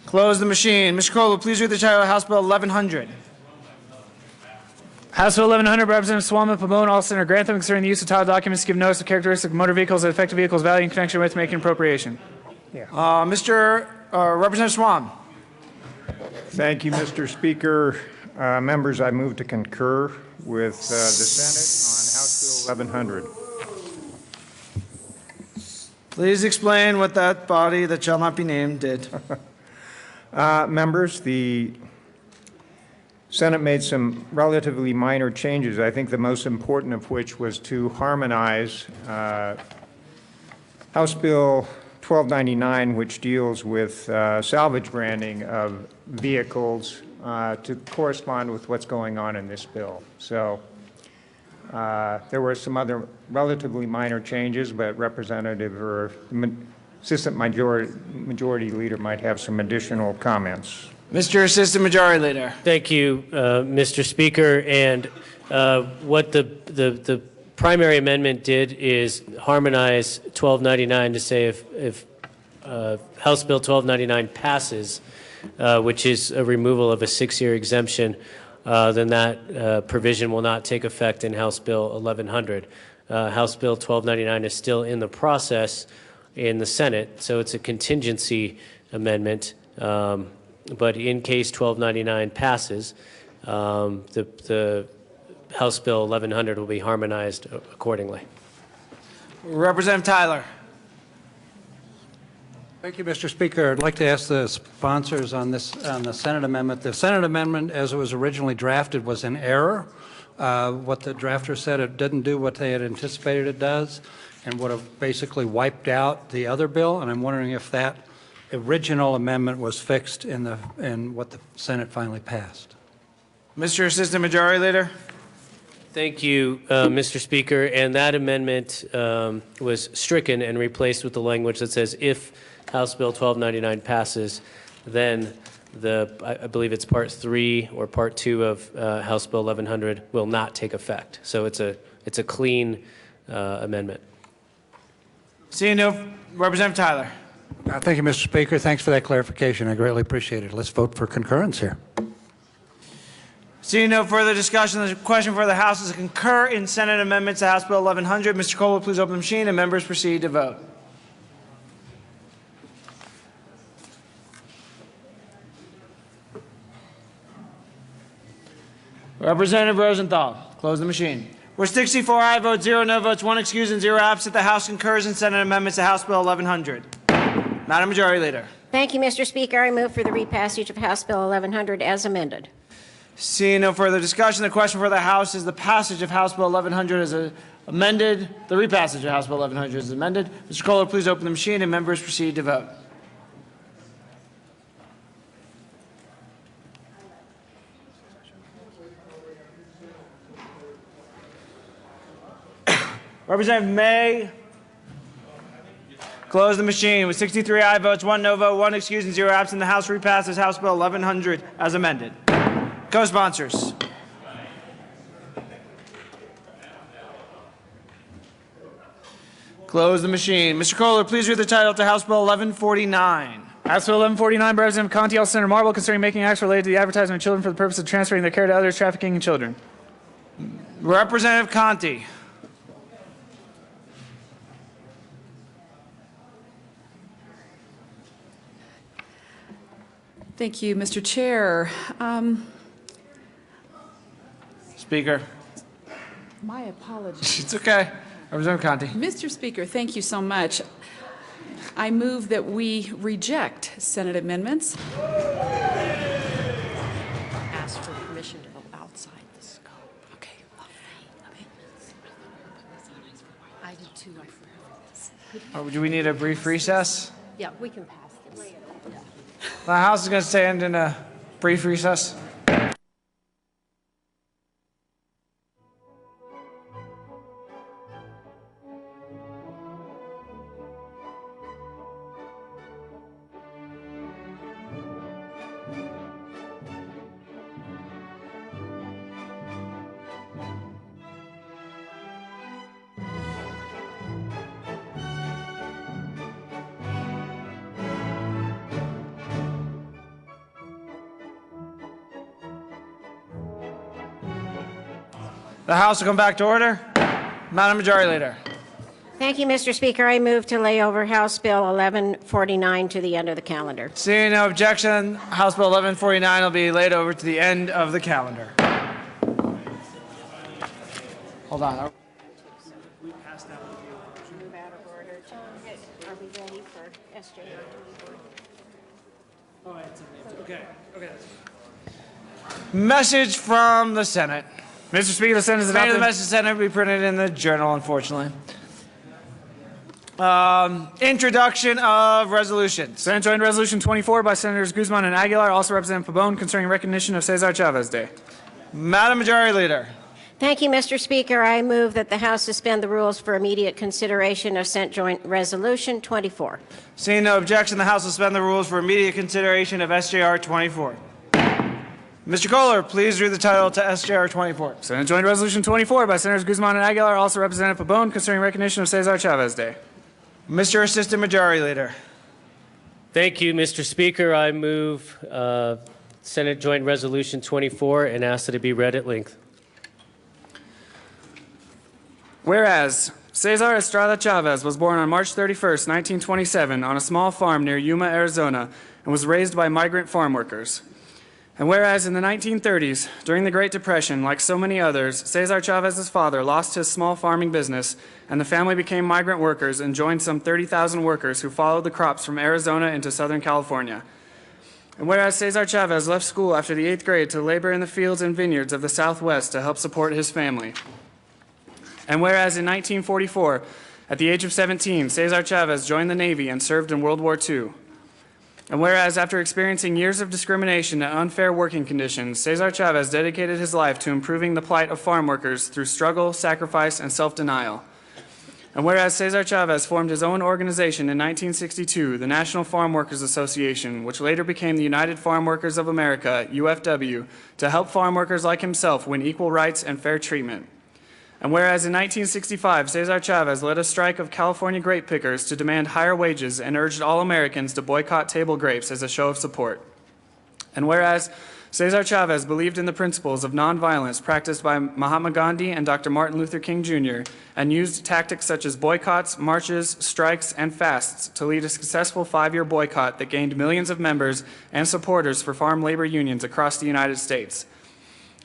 Close the machine. Mr. Kohler, please read the title of House Bill 1100. House Bill 1100, Representative Swama, Pabon, all Senator Grantham, concerning the use of title documents to give notice of characteristics of motor vehicles that affect a vehicle's value in connection with making appropriation. Representative Swam. Thank you, Mr. Speaker. Members, I move to concur with the Senate on House Bill 1100. Please explain what that body that shall not be named did. Members, the Senate made some relatively minor changes, I think the most important of which was to harmonize House Bill 1299, which deals with salvage branding of vehicles, to correspond with what's going on in this bill. So there were some other relatively minor changes, but Representative or Assistant Majority Leader might have some additional comments. Mr. Assistant Majority Leader. Thank you, Mr. Speaker. And what the primary amendment did is harmonize 1299 to say if House Bill 1299 passes, which is a removal of a 6-year exemption, then that provision will not take effect in House Bill 1100. House Bill 1299 is still in the process in the Senate, so it's a contingency amendment. But in case 1299 passes, the House Bill 1100 will be harmonized accordingly. Representative Tyler. Thank you, Mr. Speaker. I'd like to ask the sponsors on the Senate amendment. The Senate amendment, as it was originally drafted, was in error. What the drafter said, it didn't do what they had anticipated it does, and would have basically wiped out the other bill. And I'm wondering if that original amendment was fixed in what the Senate finally passed. Mr. Assistant Majority Leader. Thank you, Mr. Speaker. And that amendment was stricken and replaced with the language that says if House Bill 1299 passes, then I believe it's Part 3 or Part 2 of House Bill 1100 will not take effect. So it's a clean amendment. Seeing no, Representative Tyler. Thank you, Mr. Speaker. Thanks for that clarification. I greatly appreciate it. Let's vote for concurrence here. Seeing no further discussion, the question for the House is to concur in Senate amendments to House Bill 1100. Mr. Cole, please open the machine and members proceed to vote. Representative Rosenthal, close the machine. With 64 aye votes, 0 no votes, 1 excused, and 0 absent, the House concurs in Senate amendments to House Bill 1100. Madam Majority Leader. Thank you, Mr. Speaker. I move for the repassage of House Bill 1100 as amended. Seeing no further discussion, the question for the House is the passage of House Bill 1100 as amended. The repassage of House Bill 1100 is amended. Mr. Kohler, please open the machine and members proceed to vote. Representative May. Close the machine. With 63 aye votes, 1 no vote, 1 excused, and 0 absent, the House repasses House Bill 1100 as amended. Co-sponsors. Close the machine. Mr. Kohler, please read the title to House Bill 1149. House Bill 1149 by Representative Conti, L. Senator Marble, concerning making acts related to the advertisement of children for the purpose of transferring their care to others, trafficking in children. Representative Conti. Thank you, Mr. Chair. Speaker. My apologies. It's okay. Representative Conti. Mr. Speaker, thank you so much. I move that we reject Senate amendments. Ask for permission to go outside the scope. Okay. I did too. I forgot this. Do we need a brief recess? Yeah, we can pass this. The House is going to stand in a brief recess. The House will come back to order. Madam Majority Leader. Thank you, Mr. Speaker. I move to lay over House Bill 1149 to the end of the calendar. Seeing no objection, House Bill 1149 will be laid over to the end of the calendar. Hold on. Move out of order. Are we ready for SJR 24? Okay. Message from the Senate. Mr. Speaker, the Senate is Many of adopted. the message of the Senate will be printed in the Journal, unfortunately. Introduction of resolutions. Senate Joint Resolution 24 by Senators Guzman and Aguilar, also Representative Pabon, concerning recognition of Cesar Chavez Day. Madam Majority Leader. Thank you, Mr. Speaker. I move that the House suspend the rules for immediate consideration of Senate Joint Resolution 24. Seeing no objection, the House will suspend the rules for immediate consideration of SJR 24. Mr. Kohler, please read the title to SJR 24. Senate Joint Resolution 24 by Senators Guzman and Aguilar, also Representative Pabon, concerning recognition of Cesar Chavez Day. Mr. Assistant Majority Leader. Thank you, Mr. Speaker. I move Senate Joint Resolution 24 and ask that it be read at length. Whereas Cesar Estrada Chavez was born on March 31st, 1927, on a small farm near Yuma, Arizona, and was raised by migrant farm workers. And whereas in the 1930s, during the Great Depression, like so many others, Cesar Chavez's father lost his small farming business, and the family became migrant workers and joined some 30,000 workers who followed the crops from Arizona into Southern California. And whereas Cesar Chavez left school after the 8th grade to labor in the fields and vineyards of the Southwest to help support his family. And whereas in 1944, at the age of 17, Cesar Chavez joined the Navy and served in World War II. And whereas after experiencing years of discrimination and unfair working conditions, Cesar Chavez dedicated his life to improving the plight of farm workers through struggle, sacrifice, and self-denial. And whereas Cesar Chavez formed his own organization in 1962, the National Farm Workers Association, which later became the United Farm Workers of America, UFW, to help farm workers like himself win equal rights and fair treatment. And whereas in 1965, Cesar Chavez led a strike of California grape pickers to demand higher wages and urged all Americans to boycott table grapes as a show of support. And whereas Cesar Chavez believed in the principles of nonviolence practiced by Mahatma Gandhi and Dr. Martin Luther King Jr., and used tactics such as boycotts, marches, strikes, and fasts to lead a successful 5-year boycott that gained millions of members and supporters for farm labor unions across the United States.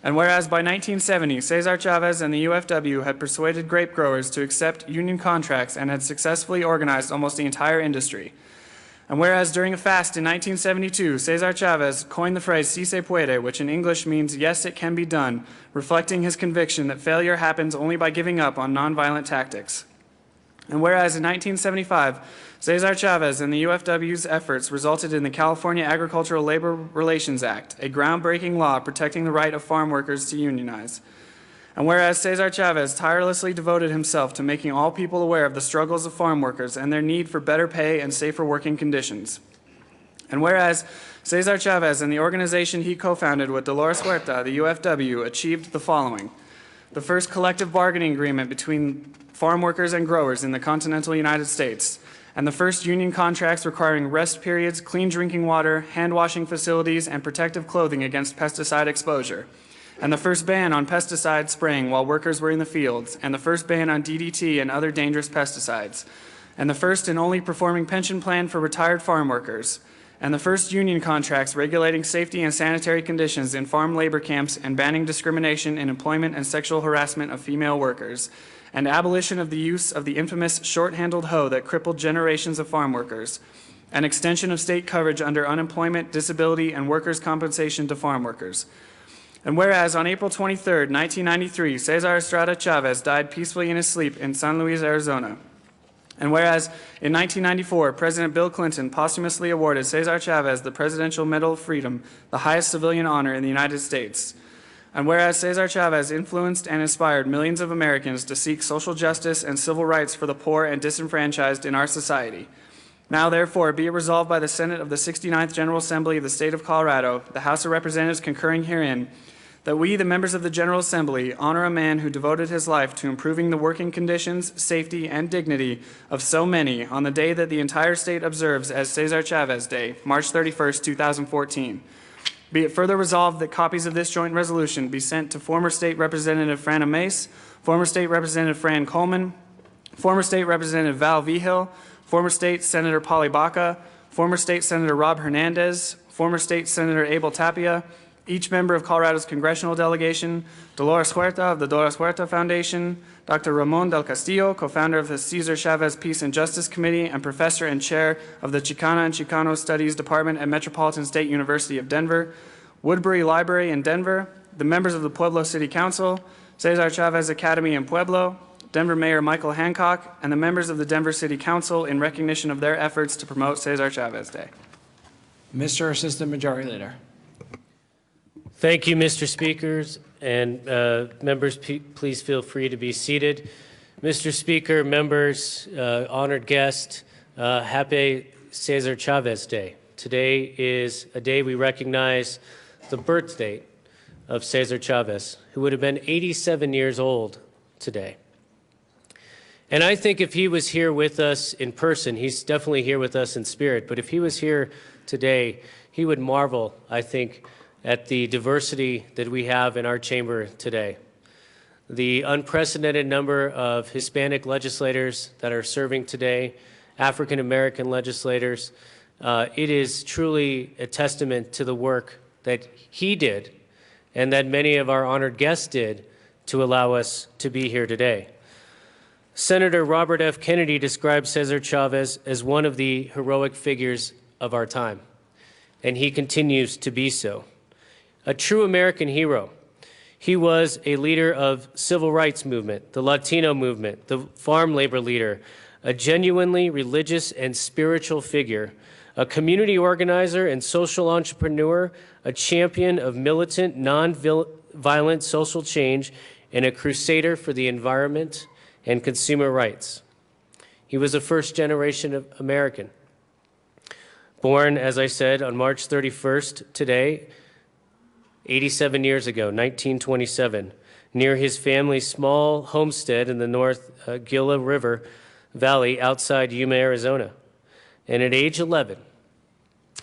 And whereas by 1970, Cesar Chavez and the UFW had persuaded grape growers to accept union contracts and had successfully organized almost the entire industry. And whereas during a fast in 1972, Cesar Chavez coined the phrase "si se puede," which in English means "yes, it can be done," reflecting his conviction that failure happens only by giving up on nonviolent tactics. And whereas in 1975, Cesar Chavez and the UFW's efforts resulted in the California Agricultural Labor Relations Act, a groundbreaking law protecting the right of farm workers to unionize. And whereas Cesar Chavez tirelessly devoted himself to making all people aware of the struggles of farm workers and their need for better pay and safer working conditions. And whereas Cesar Chavez and the organization he co-founded with Dolores Huerta, the UFW, achieved the following: the first collective bargaining agreement between farm workers and growers in the continental United States, and the first union contracts requiring rest periods, clean drinking water, hand-washing facilities, and protective clothing against pesticide exposure, and the first ban on pesticide spraying while workers were in the fields, and the first ban on DDT and other dangerous pesticides, and the first and only performing pension plan for retired farm workers, and the first union contracts regulating safety and sanitary conditions in farm labor camps and banning discrimination in employment and sexual harassment of female workers, and abolition of the use of the infamous short-handled hoe that crippled generations of farm workers, and extension of state coverage under unemployment, disability, and workers' compensation to farm workers. And whereas on April 23, 1993, Cesar Estrada Chavez died peacefully in his sleep in San Luis, Arizona. And whereas in 1994, President Bill Clinton posthumously awarded Cesar Chavez the Presidential Medal of Freedom, the highest civilian honor in the United States. And whereas Cesar Chavez influenced and inspired millions of Americans to seek social justice and civil rights for the poor and disenfranchised in our society. Now, therefore, be it resolved by the Senate of the 69th General Assembly of the State of Colorado, the House of Representatives concurring herein, that we, the members of the General Assembly, honor a man who devoted his life to improving the working conditions, safety, and dignity of so many on the day that the entire state observes as Cesar Chavez Day, March 31st, 2014. Be it further resolved that copies of this joint resolution be sent to former State Representative Franna Mace, former State Representative Fran Coleman, former State Representative Val Vigil, former State Senator Polly Baca, former State Senator Rob Hernandez, former State Senator Abel Tapia, each member of Colorado's congressional delegation, Dolores Huerta of the Dolores Huerta Foundation, Dr. Ramon del Castillo, co-founder of the Cesar Chavez Peace and Justice Committee and professor and chair of the Chicana and Chicano Studies Department at Metropolitan State University of Denver, Woodbury Library in Denver, the members of the Pueblo City Council, Cesar Chavez Academy in Pueblo, Denver Mayor Michael Hancock, and the members of the Denver City Council in recognition of their efforts to promote Cesar Chavez Day. Mr. Assistant Majority Leader. Thank you, Mr. Speakers, and members, please feel free to be seated. Mr. Speaker, members, honored guest, happy Cesar Chavez Day. Today is a day we recognize the birth date of Cesar Chavez, who would have been 87 years old today. And I think if he was here with us in person, he's definitely here with us in spirit, but if he was here today, he would marvel, I think, at the diversity that we have in our chamber today. The unprecedented number of Hispanic legislators that are serving today, African American legislators, it is truly a testament to the work that he did and that many of our honored guests did to allow us to be here today. Senator Robert F. Kennedy described Cesar Chavez as one of the heroic figures of our time, and he continues to be so. A true American hero. He was a leader of civil rights movement, the Latino movement, the farm labor leader, a genuinely religious and spiritual figure, a community organizer and social entrepreneur, a champion of militant, non-violent social change, and a crusader for the environment and consumer rights. He was a first-generation American. Born, as I said, on March 31st today, 87 years ago, 1927, near his family's small homestead in the North Gila River Valley outside Yuma, Arizona. And at age 11,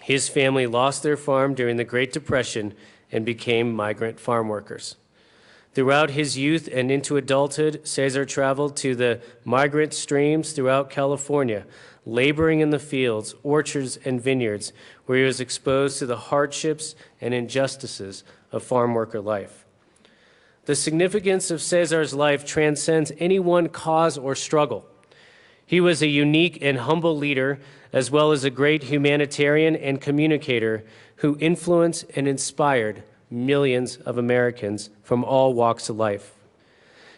his family lost their farm during the Great Depression and became migrant farm workers. Throughout his youth and into adulthood, Cesar traveled to the migrant streams throughout California, laboring in the fields, orchards, and vineyards, where he was exposed to the hardships and injustices of farm worker life. The significance of Cesar's life transcends any one cause or struggle. He was a unique and humble leader, as well as a great humanitarian and communicator who influenced and inspired millions of Americans from all walks of life.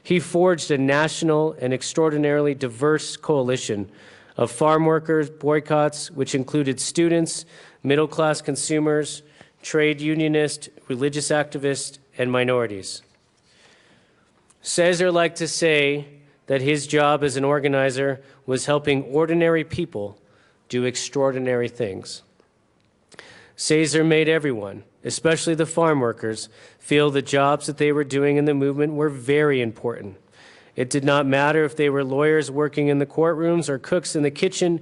He forged a national and extraordinarily diverse coalition of farm workers boycotts, which included students, middle-class consumers, trade unionists, religious activists, and minorities. Cesar liked to say that his job as an organizer was helping ordinary people do extraordinary things. Cesar made everyone, especially the farm workers, feel the jobs that they were doing in the movement were very important. It did not matter if they were lawyers working in the courtrooms or cooks in the kitchen,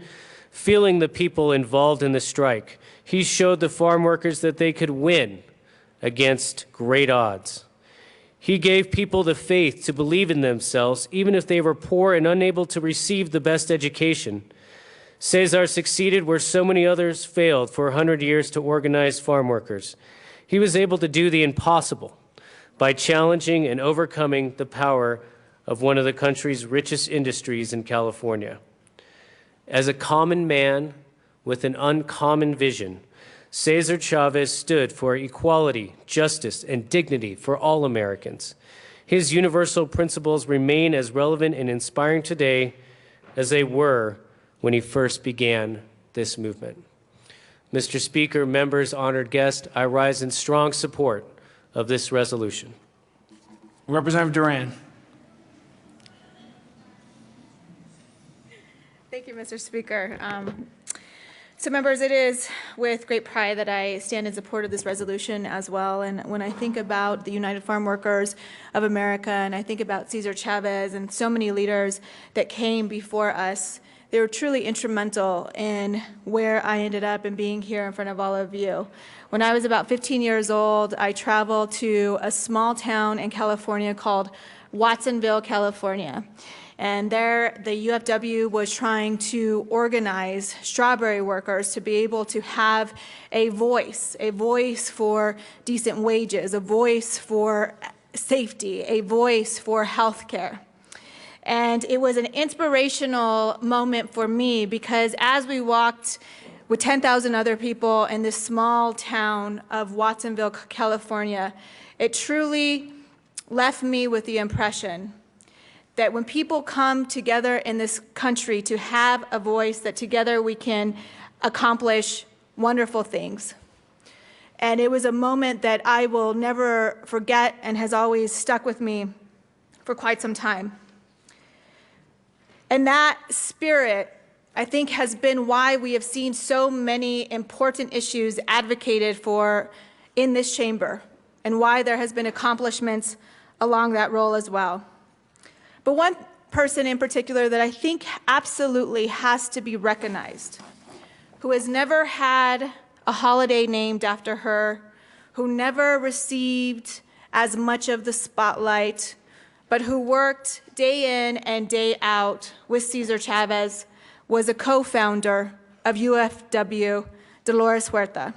feeling the people involved in the strike. He showed the farm workers that they could win against great odds. He gave people the faith to believe in themselves, even if they were poor and unable to receive the best education. Cesar succeeded where so many others failed for 100 years to organize farm workers. He was able to do the impossible by challenging and overcoming the power of one of the country's richest industries in California. As a common man with an uncommon vision, Cesar Chavez stood for equality, justice, and dignity for all Americans. His universal principles remain as relevant and inspiring today as they were when he first began this movement. Mr. Speaker, members, honored guests, I rise in strong support of this resolution. Representative Duran. Thank you, Mr. Speaker. So members, it is with great pride that I stand in support of this resolution as well. And when I think about the United Farm Workers of America, and I think about Cesar Chavez and so many leaders that came before us, they were truly instrumental in where I ended up and being here in front of all of you. When I was about 15 years old, I traveled to a small town in California called Watsonville, California. And there, the UFW was trying to organize strawberry workers to be able to have a voice for decent wages, a voice for safety, a voice for health care. And it was an inspirational moment for me because as we walked with 10,000 other people in this small town of Watsonville, California, it truly left me with the impression that when people come together in this country to have a voice, that together we can accomplish wonderful things. And it was a moment that I will never forget and has always stuck with me for quite some time. And that spirit, I think, has been why we have seen so many important issues advocated for in this chamber, and why there has been accomplishments along that role as well. But one person in particular that I think absolutely has to be recognized, who has never had a holiday named after her, who never received as much of the spotlight, but who worked day in and day out with Cesar Chavez, was a co-founder of UFW, Dolores Huerta.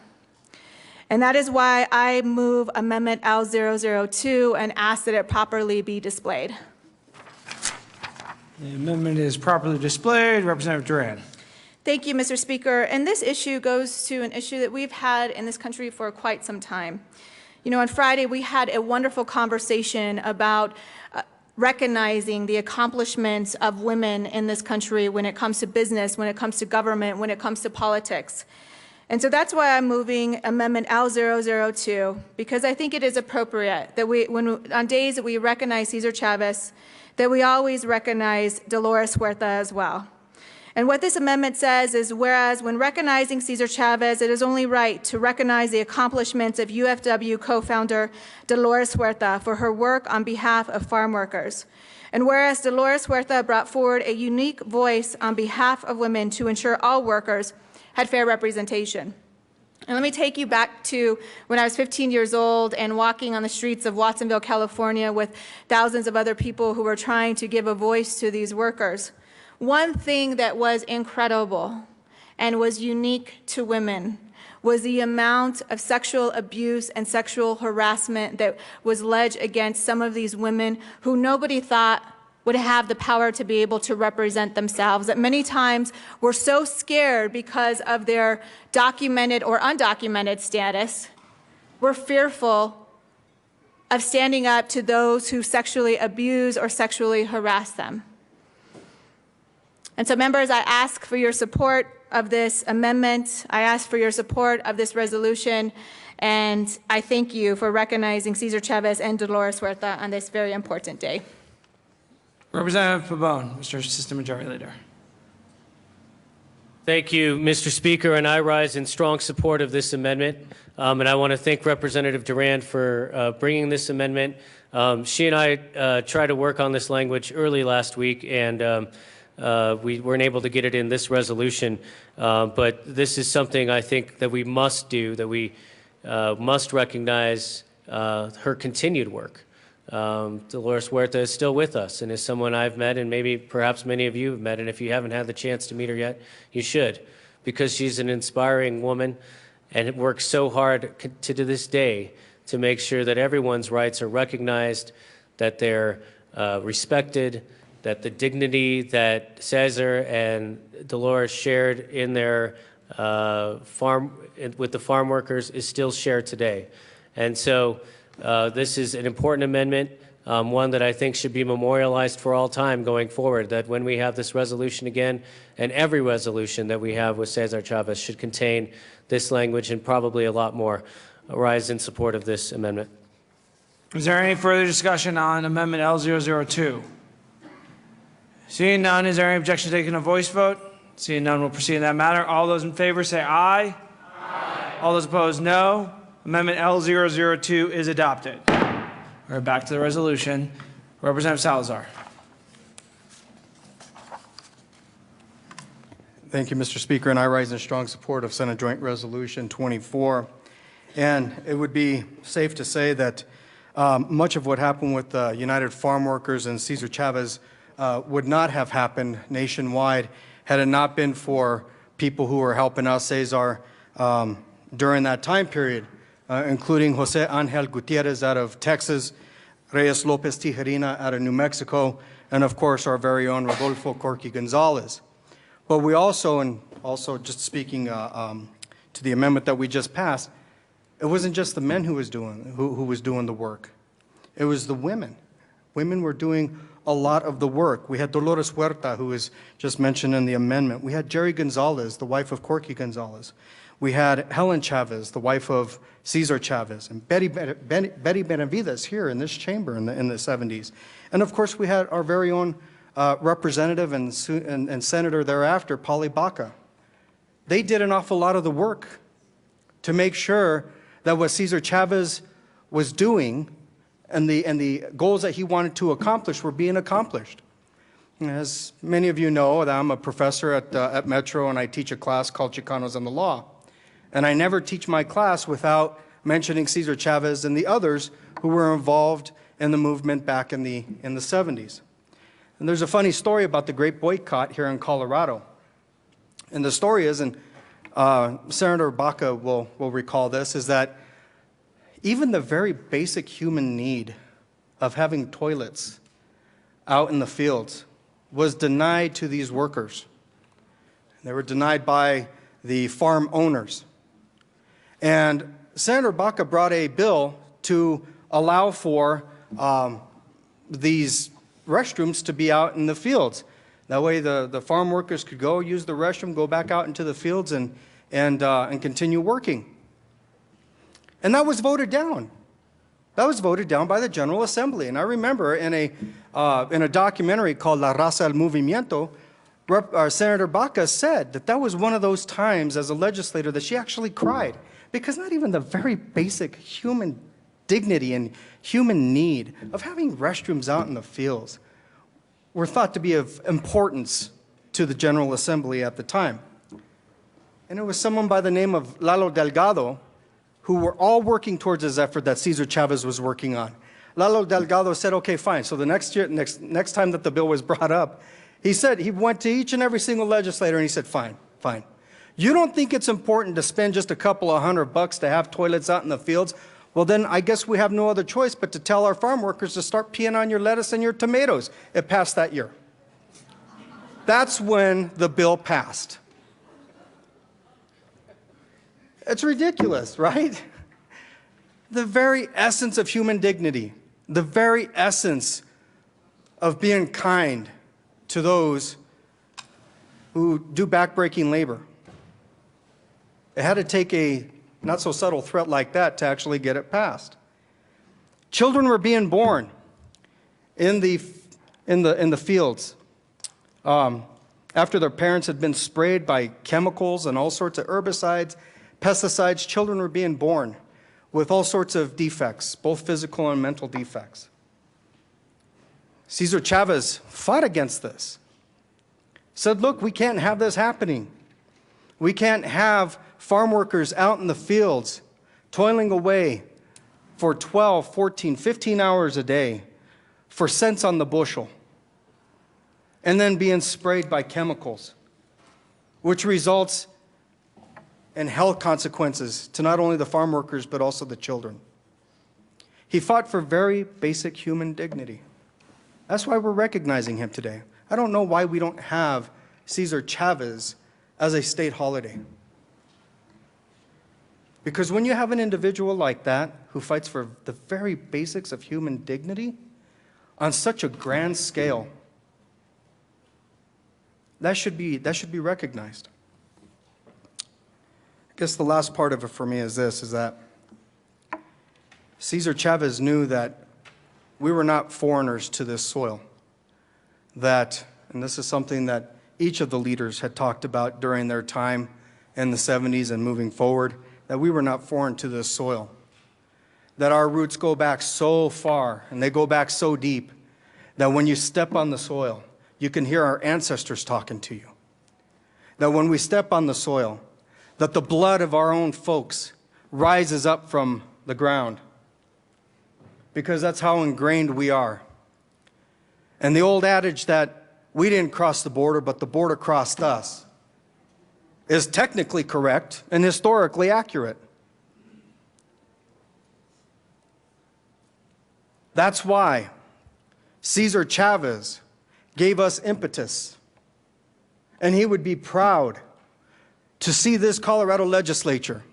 And that is why I move Amendment L002 and ask that it properly be displayed. The amendment is properly displayed. Representative Duran. Thank you, Mr. Speaker. And this issue goes to an issue that we've had in this country for quite some time. You know, on Friday, we had a wonderful conversation about recognizing the accomplishments of women in this country when it comes to business, when it comes to government, when it comes to politics. And so that's why I'm moving Amendment L002, because I think it is appropriate that on days that we recognize Cesar Chavez, that we always recognize Dolores Huerta as well. And what this amendment says is, whereas when recognizing Cesar Chavez, it is only right to recognize the accomplishments of UFW co-founder Dolores Huerta for her work on behalf of farm workers. And whereas Dolores Huerta brought forward a unique voice on behalf of women to ensure all workers had fair representation. And let me take you back to when I was 15 years old and walking on the streets of Watsonville, California with thousands of other people who were trying to give a voice to these workers. One thing that was incredible and was unique to women was the amount of sexual abuse and sexual harassment that was alleged against some of these women who nobody thought would have the power to be able to represent themselves, that many times were so scared because of their documented or undocumented status, were fearful of standing up to those who sexually abuse or sexually harass them. And so, members, I ask for your support of this amendment. I ask for your support of this resolution. And I thank you for recognizing Cesar Chavez and Dolores Huerta on this very important day. Representative Pabon, Mr. Assistant Majority Leader. Thank you, Mr. Speaker, and I rise in strong support of this amendment. And I want to thank Representative Duran for bringing this amendment. She and I tried to work on this language early last week, and we weren't able to get it in this resolution. But this is something I think that we must do, that we must recognize her continued work. Dolores Huerta is still with us and is someone I've met, and maybe perhaps many of you have met, and if you haven't had the chance to meet her yet, you should, because she's an inspiring woman and works so hard to this day to make sure that everyone's rights are recognized, that they're respected, that the dignity that Cesar and Dolores shared in their with the farm workers is still shared today. And so this is an important amendment, one that I think should be memorialized for all time going forward, that when we have this resolution again, and every resolution that we have with Cesar Chavez should contain this language and probably a lot more. I rise in support of this amendment. Is there any further discussion on Amendment L002? Seeing none, is there any objection to taking a voice vote? Seeing none, we'll proceed in that matter. All those in favor say aye. Aye. All those opposed, no. Amendment L002 is adopted. We're back to the resolution. Representative Salazar. Thank you, Mr. Speaker, and I rise in strong support of Senate Joint Resolution 24. And it would be safe to say that much of what happened with United Farm Workers and Cesar Chavez would not have happened nationwide had it not been for people who were helping us, Cesar, during that time period, including Jose Angel Gutierrez out of Texas, Reyes Lopez Tijerina out of New Mexico, and of course our very own Rodolfo Corky Gonzalez. But we also, and also just speaking to the amendment that we just passed, it wasn't just the men who was doing the work. It was the women. Women were doing a lot of the work. We had Dolores Huerta, who was just mentioned in the amendment. We had Jerry Gonzalez, the wife of Corky Gonzalez. We had Helen Chavez, the wife of Cesar Chavez, and Betty Benavides here in this chamber in the 70s. And of course, we had our very own representative and senator thereafter, Polly Baca. They did an awful lot of the work to make sure that what Cesar Chavez was doing and the goals that he wanted to accomplish were being accomplished. As many of you know, I'm a professor at Metro, and I teach a class called Chicanos and the Law. And I never teach my class without mentioning Cesar Chavez and the others who were involved in the movement back in the 70s. And there's a funny story about the Great Boycott here in Colorado. And the story is, and Senator Baca will recall this, is that even the very basic human need of having toilets out in the fields was denied to these workers. They were denied by the farm owners. And Senator Baca brought a bill to allow for these restrooms to be out in the fields. That way the farm workers could go use the restroom, go back out into the fields and continue working. And that was voted down. That was voted down by the General Assembly. And I remember in a documentary called La Raza del Movimiento, Senator Baca said that was one of those times as a legislator that she actually cried, because not even the very basic human dignity and human need of having restrooms out in the fields were thought to be of importance to the General Assembly at the time. And it was someone by the name of Lalo Delgado who were all working towards this effort that Cesar Chavez was working on. Lalo Delgado said, okay, fine. So the next time that the bill was brought up, he said, he went to each and every single legislator and he said, fine. You don't think it's important to spend just a couple of $100 to have toilets out in the fields? Well, then I guess we have no other choice but to tell our farm workers to start peeing on your lettuce and your tomatoes. It passed that year. That's when the bill passed. It's ridiculous, right? The very essence of human dignity, the very essence of being kind to those who do backbreaking labor. It had to take a not so subtle threat like that to actually get it passed. Children were being born in the fields after their parents had been sprayed by chemicals and all sorts of herbicides, pesticides. Children were being born with all sorts of defects, both physical and mental defects. Cesar Chavez fought against this. Said, look, we can't have this happening. We can't have farm workers out in the fields toiling away for 12, 14, 15 hours a day for cents on the bushel and then being sprayed by chemicals, which results in health consequences to not only the farm workers but also the children. He fought for very basic human dignity. That's why we're recognizing him today. I don't know why we don't have Cesar Chavez as a state holiday. Because when you have an individual like that who fights for the very basics of human dignity on such a grand scale, that should be recognized. I guess the last part of it for me is this, is that Cesar Chavez knew that we were not foreigners to this soil. That, and this is something that each of the leaders had talked about during their time in the 70s and moving forward, that we were not foreign to this soil. That our roots go back so far and they go back so deep that when you step on the soil, you can hear our ancestors talking to you. That when we step on the soil, that the blood of our own folks rises up from the ground, because that's how ingrained we are. And the old adage that we didn't cross the border, but the border crossed us, is technically correct and historically accurate. That's why Cesar Chavez gave us impetus. And he would be proud to see this Colorado legislature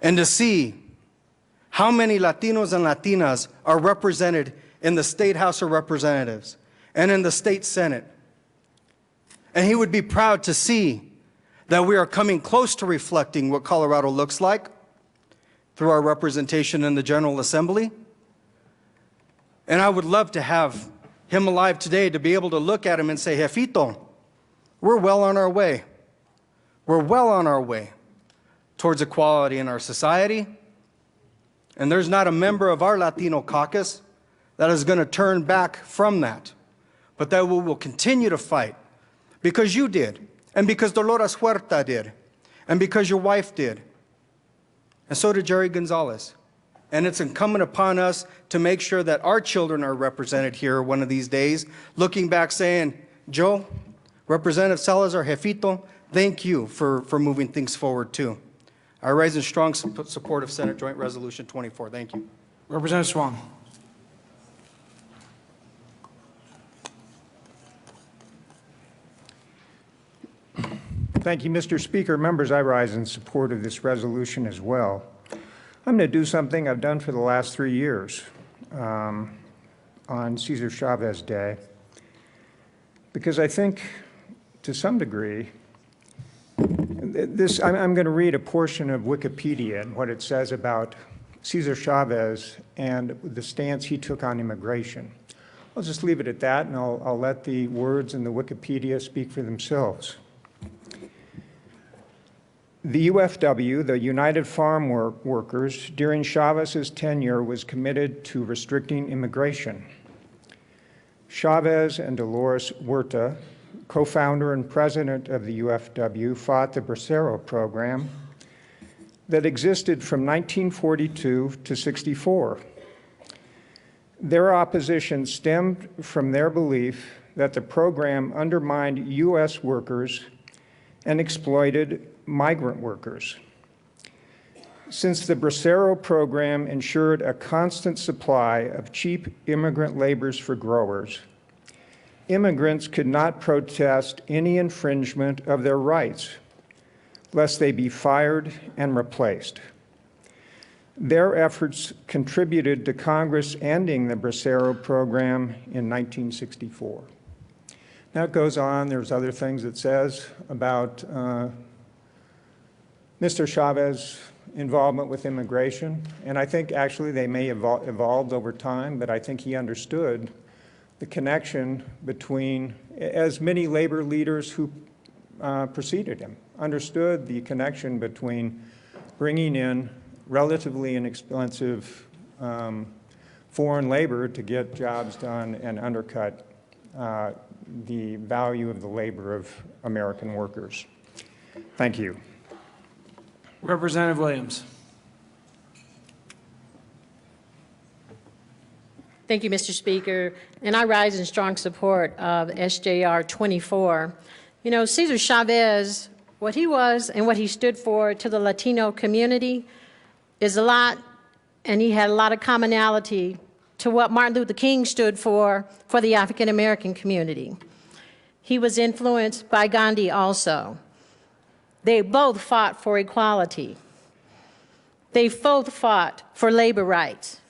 and to see how many Latinos and Latinas are represented in the State House of Representatives and in the State Senate. And he would be proud to see that we are coming close to reflecting what Colorado looks like through our representation in the General Assembly. And I would love to have him alive today to be able to look at him and say, Jefito, we're well on our way. We're well on our way towards equality in our society. And there's not a member of our Latino caucus that is going to turn back from that, but that we will continue to fight because you did, and because Dolores Huerta did, and because your wife did, and so did Jerry Gonzalez. And it's incumbent upon us to make sure that our children are represented here one of these days, looking back saying, Joe, Representative Salazar, Jefito, thank you for moving things forward too. I rise in strong support of Senate Joint Resolution 24. Thank you. Representative Swan. Thank you, Mr. Speaker. Members, I rise in support of this resolution as well. I'm going to do something I've done for the last 3 years on Cesar Chavez Day, because I think, to some degree, I'm going to read a portion of Wikipedia and what it says about Cesar Chavez and the stance he took on immigration. I'll just leave it at that, and I'll let the words in the Wikipedia speak for themselves. The UFW, the United Farm Workers, during Chavez's tenure was committed to restricting immigration. Chavez and Dolores Huerta, co-founder and president of the UFW, fought the Bracero program that existed from 1942 to 64. Their opposition stemmed from their belief that the program undermined U.S. workers and exploited migrant workers. Since the Bracero program ensured a constant supply of cheap immigrant laborers for growers, immigrants could not protest any infringement of their rights, lest they be fired and replaced. Their efforts contributed to Congress ending the Bracero program in 1964. Now it goes on, there's other things it says about Mr. Chavez's involvement with immigration, and I think actually they may have evolved over time, but I think he understood the connection between, as many labor leaders who preceded him, understood the connection between bringing in relatively inexpensive foreign labor to get jobs done and undercut the value of the labor of American workers. Thank you. Representative Williams. Thank you, Mr. Speaker. And I rise in strong support of SJR 24. You know, Cesar Chavez, what he was and what he stood for to the Latino community is a lot, and he had a lot of commonality to what Martin Luther King stood for the African American community. He was influenced by Gandhi also. They both fought for equality. They both fought for labor rights.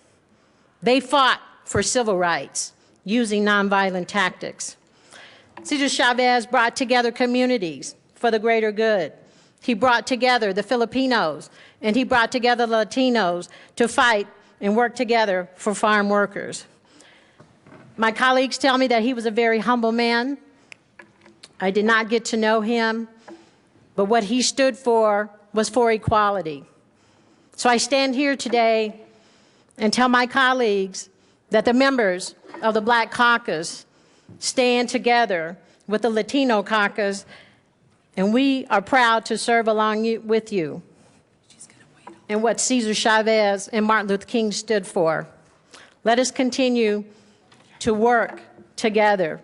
They fought for civil rights using nonviolent tactics. Cesar Chavez brought together communities for the greater good. He brought together the Filipinos and he brought together the Latinos to fight and work together for farm workers. My colleagues tell me that he was a very humble man. I did not get to know him, but what he stood for was for equality. So I stand here today and tell my colleagues that the members of the Black Caucus stand together with the Latino Caucus, and we are proud to serve along with you and what Cesar Chavez and Martin Luther King stood for. Let us continue to work together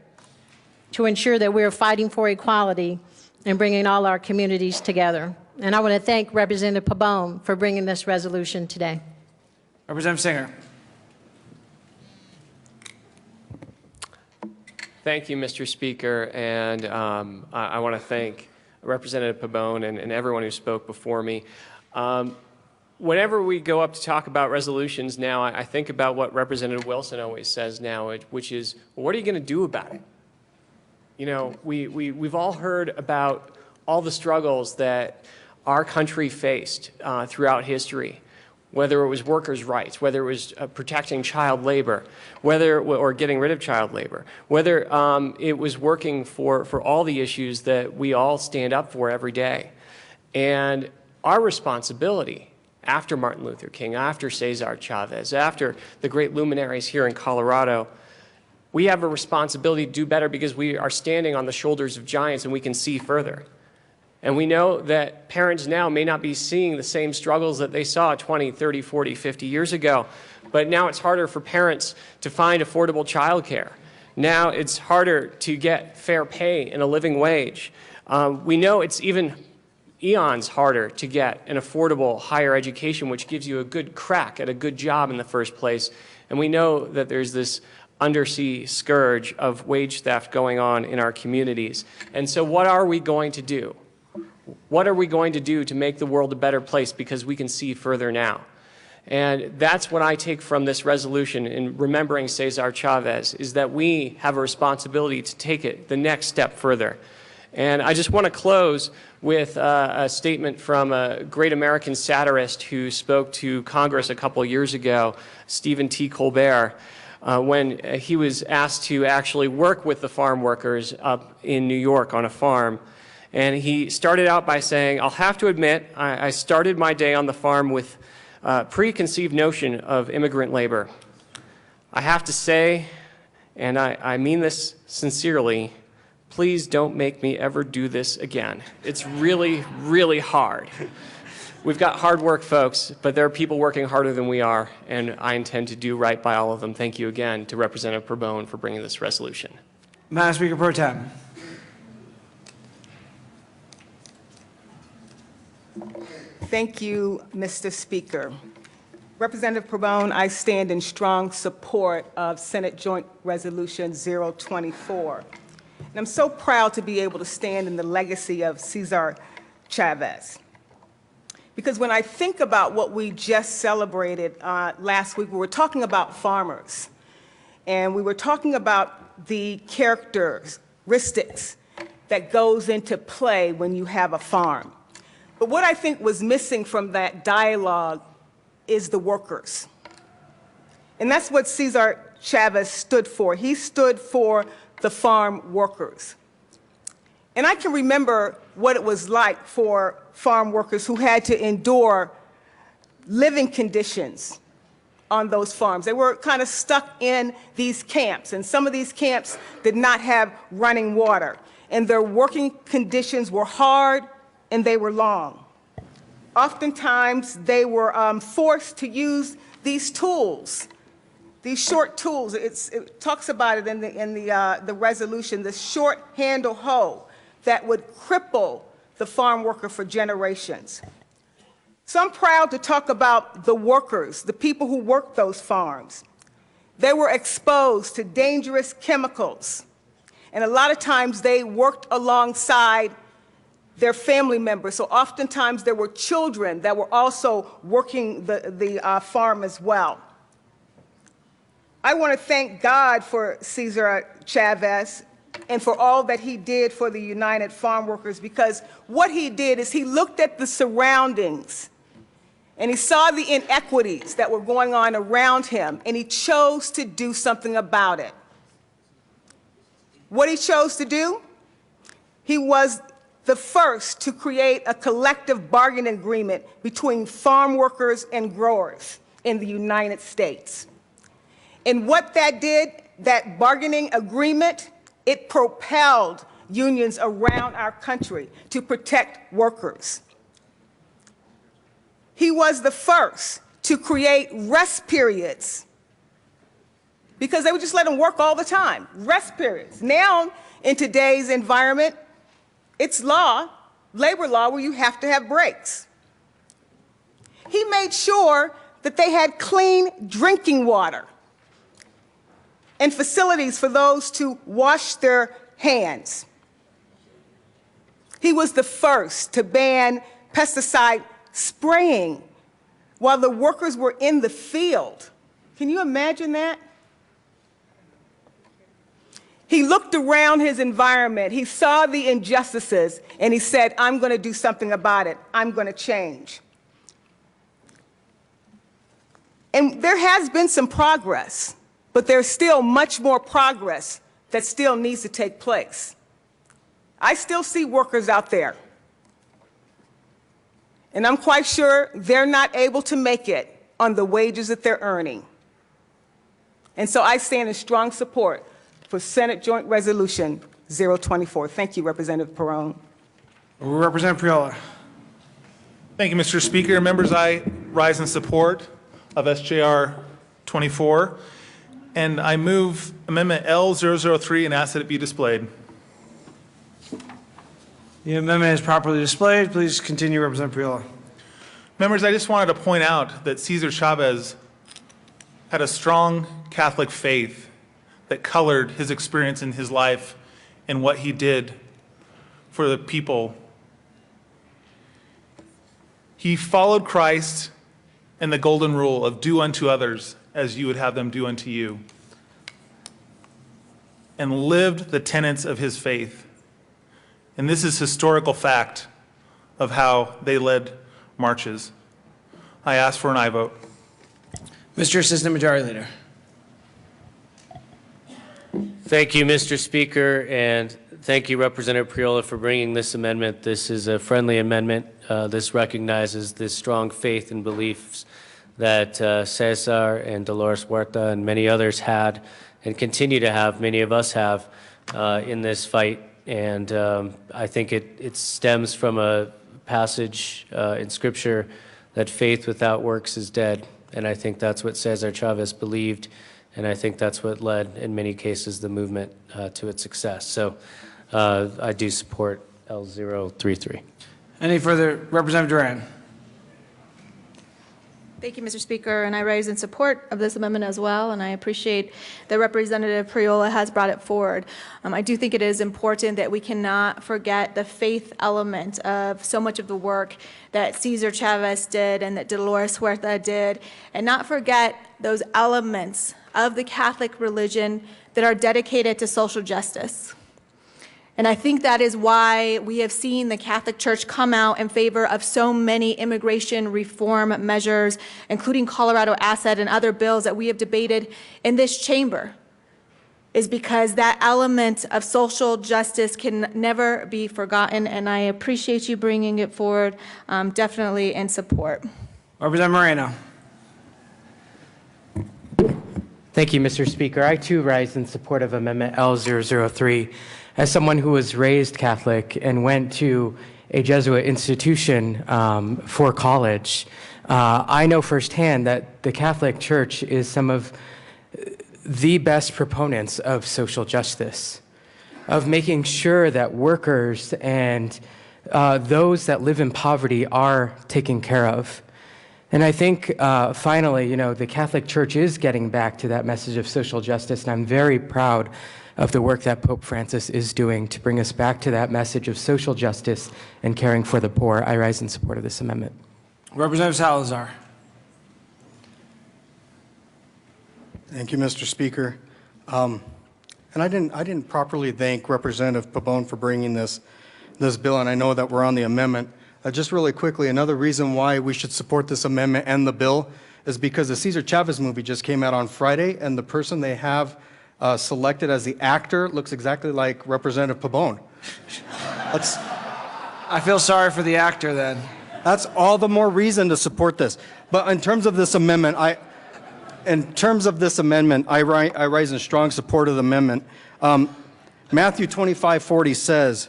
to ensure that we are fighting for equality and bringing all our communities together. And I want to thank Representative Pabon for bringing this resolution today. Representative Singer. Thank you, Mr. Speaker, and I want to thank Representative Pabon and everyone who spoke before me. Whenever we go up to talk about resolutions now, I think about what Representative Wilson always says now, which is, well, what are you going to do about it? You know, we've all heard about all the struggles that our country faced throughout history, whether it was workers' rights, whether it was protecting child labor, or getting rid of child labor, whether it was working for all the issues that we all stand up for every day. And our responsibility after Martin Luther King, after Cesar Chavez, after the great luminaries here in Colorado, we have a responsibility to do better because we are standing on the shoulders of giants and we can see further. And we know that parents now may not be seeing the same struggles that they saw 20, 30, 40, 50 years ago, but now it's harder for parents to find affordable childcare. Now it's harder to get fair pay and a living wage. We know it's even eons harder to get an affordable higher education, which gives you a good crack at a good job in the first place. And we know that there's this undersea scourge of wage theft going on in our communities. And so what are we going to do? What are we going to do to make the world a better place because we can see further now? And that's what I take from this resolution in remembering Cesar Chavez, is that we have a responsibility to take it the next step further. And I just want to close with a statement from a great American satirist who spoke to Congress a couple years ago, Stephen T. Colbert, when he was asked to actually work with the farm workers up in New York on a farm. And he started out by saying, "I'll have to admit, I started my day on the farm with a preconceived notion of immigrant labor. I have to say, and I mean this sincerely, please don't make me ever do this again. It's really, really hard. We've got hard work, folks, but there are people working harder than we are, and I intend to do right by all of them." Thank you again to Representative Pabon for bringing this resolution. Madam Speaker Pro Tem. Thank you, Mr. Speaker. Representative Pabon, I stand in strong support of Senate Joint Resolution 024. And I'm so proud to be able to stand in the legacy of Cesar Chavez. Because when I think about what we just celebrated last week, we were talking about farmers. And we were talking about the characteristics that goes into play when you have a farm. But what I think was missing from that dialogue is the workers. And that's what Cesar Chavez stood for. He stood for the farm workers. And I can remember what it was like for farm workers who had to endure living conditions on those farms. They were kind of stuck in these camps, and some of these camps did not have running water. And their working conditions were hard and they were long. Oftentimes, they were forced to use these tools, these short tools. It talks about it in the resolution, the short handle hoe that would cripple the farm worker for generations. So I'm proud to talk about the workers, the people who worked those farms. They were exposed to dangerous chemicals, and a lot of times they worked alongside their family members. So oftentimes there were children that were also working the farm as well. I want to thank God for Cesar Chavez and for all that he did for the United Farm Workers, because what he did is he looked at the surroundings and he saw the inequities that were going on around him, and he chose to do something about it. What he chose to do? He was the first to create a collective bargaining agreement between farm workers and growers in the United States. And what that did, that bargaining agreement, it propelled unions around our country to protect workers. He was the first to create rest periods because they would just let them work all the time, rest periods. Now, in today's environment, it's law, labor law, where you have to have breaks. He made sure that they had clean drinking water. and facilities for those to wash their hands. He was the first to ban pesticide spraying while the workers were in the field. Can you imagine that? He looked around his environment, he saw the injustices, and he said, I'm going to do something about it. I'm going to change. And there has been some progress, but there's still much more progress that still needs to take place. I still see workers out there, and I'm quite sure they're not able to make it on the wages that they're earning. And so I stand in strong support for Senate Joint Resolution 024. Thank you, Representative Perrone. Representative Priola. Thank you, Mr. Speaker. Members, I rise in support of SJR 24, and I move Amendment L003 and ask that it be displayed. The amendment is properly displayed. Please continue, Representative Priola. Members, I just wanted to point out that Cesar Chavez had a strong Catholic faith that colored his experience in his life and what he did for the people. He followed Christ and the golden rule of do unto others as you would have them do unto you, and lived the tenets of his faith. And this is historical fact of how they led marches. I ask for an aye vote. Mr. Assistant Majority Leader. Thank you, Mr. Speaker, and thank you, Representative Priola, for bringing this amendment. This is a friendly amendment. This recognizes the strong faith and beliefs that Cesar and Dolores Huerta and many others had and continue to have, many of us have, in this fight. And I think it stems from a passage in Scripture that faith without works is dead. And I think that's what Cesar Chavez believed, and I think that's what led, in many cases, the movement to its success. So I do support L033. Any further? Representative Duran. Thank you, Mr. Speaker, and I rise in support of this amendment as well, and I appreciate that Representative Priola has brought it forward. I do think it is important that we cannot forget the faith element of so much of the work that Cesar Chavez did and that Dolores Huerta did, and not forget those elements of the Catholic religion that are dedicated to social justice. And I think that is why we have seen the Catholic Church come out in favor of so many immigration reform measures, including Colorado Asset and other bills that we have debated in this chamber, is because that element of social justice can never be forgotten, and I appreciate you bringing it forward, definitely in support. Representative Moreno. Thank you, Mr. Speaker. I too rise in support of Amendment L003. As someone who was raised Catholic and went to a Jesuit institution for college, I know firsthand that the Catholic Church is some of the best proponents of social justice, of making sure that workers and those that live in poverty are taken care of. And I think, finally, the Catholic Church is getting back to that message of social justice, and I'm very proud of the work that Pope Francis is doing to bring us back to that message of social justice and caring for the poor. I rise in support of this amendment. Representative Salazar. Thank you, Mr. Speaker. And I didn't properly thank Representative Pabon for bringing this bill, and I know that we're on the amendment. Just really quickly, another reason why we should support this amendment and the bill is because the Cesar Chavez movie just came out on Friday, and the person they have selected as the actor looks exactly like Representative Pabon. I feel sorry for the actor then. That's all the more reason to support this. But in terms of this amendment, I rise in strong support of the amendment. Matthew 25:40 says,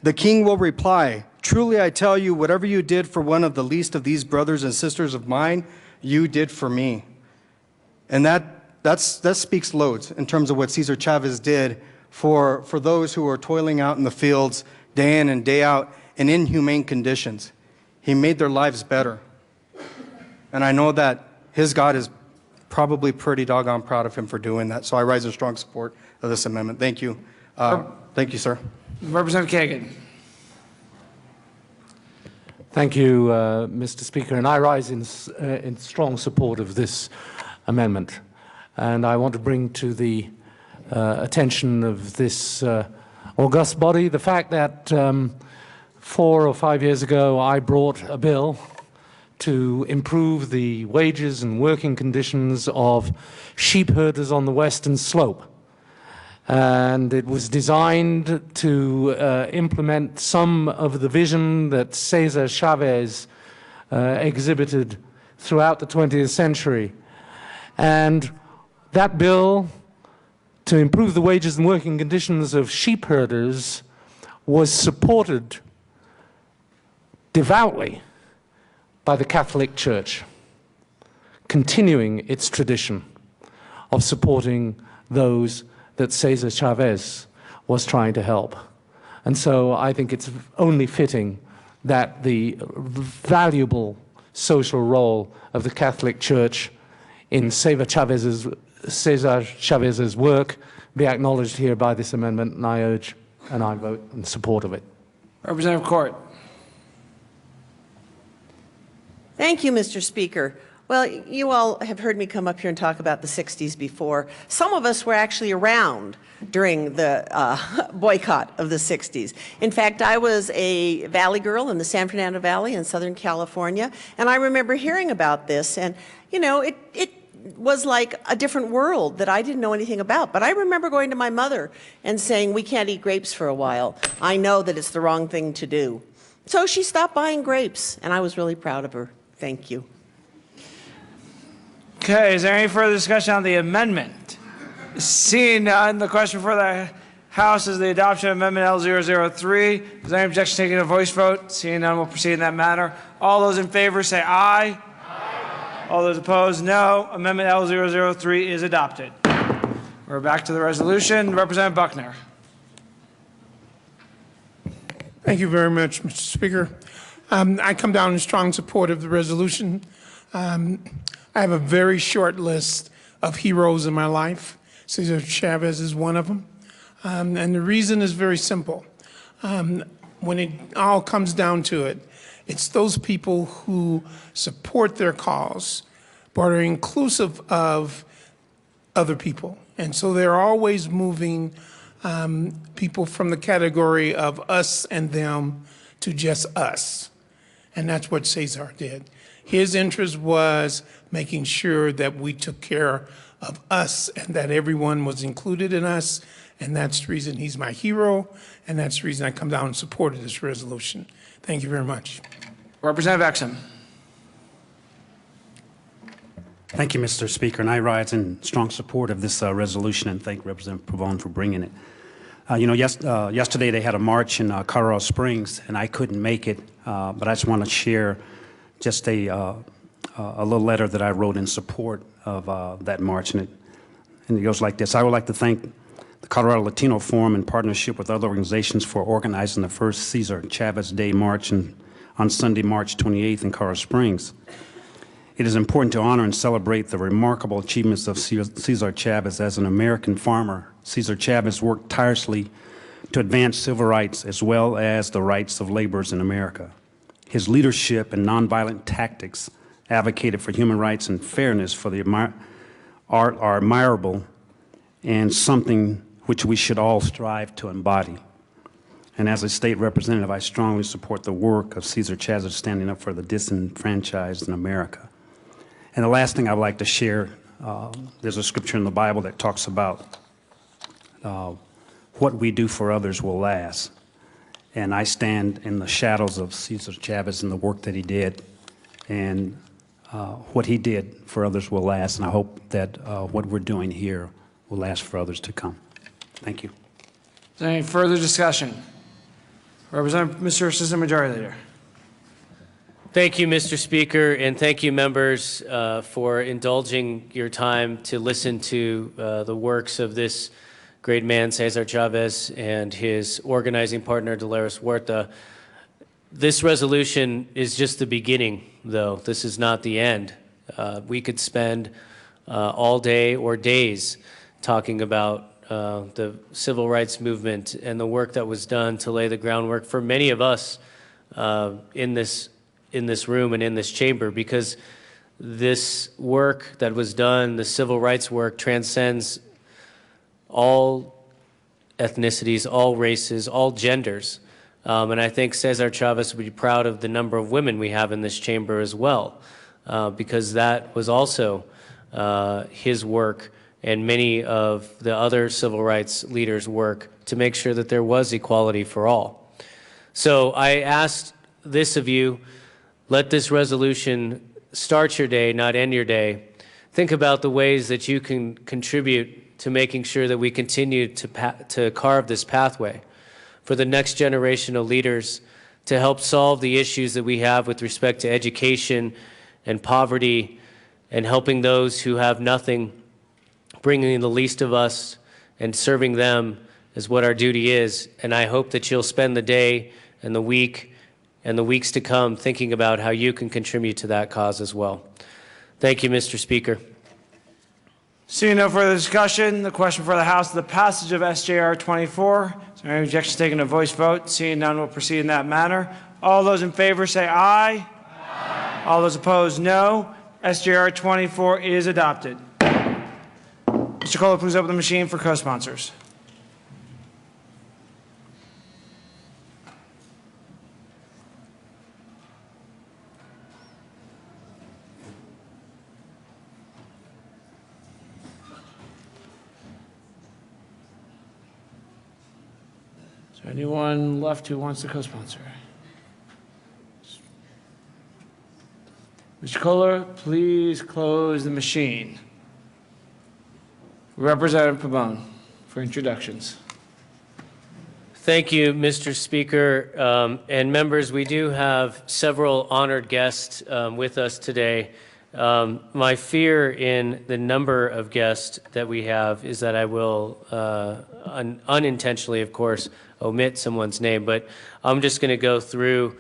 "The king will reply, 'Truly I tell you, whatever you did for one of the least of these brothers and sisters of mine, you did for me.'" And that speaks loads in terms of what Cesar Chavez did for those who are toiling out in the fields day in and day out in inhumane conditions. He made their lives better. And I know that his God is probably pretty doggone proud of him for doing that. So I rise in strong support of this amendment. Thank you. Thank you, sir. Representative Kagan. Thank you, Mr. Speaker, and I rise in strong support of this amendment. And I want to bring to the attention of this august body the fact that 4 or 5 years ago I brought a bill to improve the wages and working conditions of sheep herders on the western slope. And it was designed to implement some of the vision that Cesar Chavez exhibited throughout the 20th century. And that bill to improve the wages and working conditions of sheep herders was supported devoutly by the Catholic Church, continuing its tradition of supporting those that Cesar Chavez was trying to help. And so I think it's only fitting that the valuable social role of the Catholic Church in Cesar Chavez's work be acknowledged here by this amendment, and I urge and I vote in support of it. Representative Court. Thank you, Mr. Speaker. Well, you all have heard me come up here and talk about the 60s before. Some of us were actually around during the boycott of the 60s. In fact, I was a Valley girl in the San Fernando Valley in Southern California, and I remember hearing about this, and, you know, it was like a different world that I didn't know anything about. But I remember going to my mother and saying, we can't eat grapes for a while. I know that it's the wrong thing to do. So she stopped buying grapes, and I was really proud of her. Thank you. Okay, is there any further discussion on the amendment? Seeing none, the question for the House is the adoption of Amendment L003. Is there any objection to taking a voice vote? Seeing none, we'll proceed in that matter. All those in favor say aye. Aye. All those opposed, no. Amendment L003 is adopted. We're back to the resolution. Representative Buckner. Thank you very much, Mr. Speaker. I come down in strong support of the resolution. I have a very short list of heroes in my life. Cesar Chavez is one of them. And the reason is very simple. When it all comes down to it, it's those people who support their cause, but are inclusive of other people. And so they're always moving people from the category of us and them to just us. And that's what Cesar did. His interest was making sure that we took care of us and that everyone was included in us. And that's the reason he's my hero. And that's the reason I come down and supported this resolution. Thank you very much. Representative Exum. Thank you, Mr. Speaker. And I rise in strong support of this resolution and thank Representative Pavone for bringing it. Yesterday they had a march in Colorado Springs, and I couldn't make it, but I just want to share just a little letter that I wrote in support of that march, and it goes like this. I would like to thank the Colorado Latino Forum in partnership with other organizations for organizing the first Cesar Chavez Day March on Sunday, March 28th in Colorado Springs. It is important to honor and celebrate the remarkable achievements of Cesar Chavez as an American farmer. Cesar Chavez worked tirelessly to advance civil rights as well as the rights of laborers in America. His leadership and nonviolent tactics advocated for human rights and fairness for are admirable and something which we should all strive to embody. And as a state representative, I strongly support the work of Cesar Chavez standing up for the disenfranchised in America. And the last thing I'd like to share, there's a scripture in the Bible that talks about what we do for others will last. And I stand in the shadows of Cesar Chavez and the work that he did. And what he did for others will last. And I hope that what we're doing here will last for others to come. Thank you. Is there any further discussion? Mr. Assistant Majority Leader. Thank you, Mr. Speaker, and thank you, members, for indulging your time to listen to the works of this great man, Cesar Chavez, and his organizing partner, Dolores Huerta. This resolution is just the beginning, though. This is not the end. We could spend all day or days talking about the civil rights movement and the work that was done to lay the groundwork for many of us in this room and in this chamber, because this work that was done, the civil rights work, transcends all ethnicities, all races, all genders. And I think Cesar Chavez would be proud of the number of women we have in this chamber as well, because that was also his work and many of the other civil rights leaders' work to make sure that there was equality for all. So I asked this of you: let this resolution start your day, not end your day. Think about the ways that you can contribute to making sure that we continue to carve this pathway for the next generation of leaders to help solve the issues that we have with respect to education and poverty, and helping those who have nothing, bringing in the least of us and serving them is what our duty is. And I hope that you'll spend the day and the week and the weeks to come thinking about how you can contribute to that cause as well. Thank you, Mr. Speaker. Seeing no further discussion, the question for the House is the passage of SJR 24. Is there any objection taken to voice vote? Seeing none, we'll proceed in that manner. All those in favor say aye. Aye. All those opposed, no. SJR 24 is adopted. Mr. Kohler, please open the machine for co-sponsors. Is there anyone left who wants to co-sponsor? Mr. Kohler, please close the machine. Representative Pabon for introductions. Thank you, Mr. Speaker. And members, we do have several honored guests with us today. My fear in the number of guests that we have is that I will unintentionally, of course, omit someone's name, but I'm just going to go through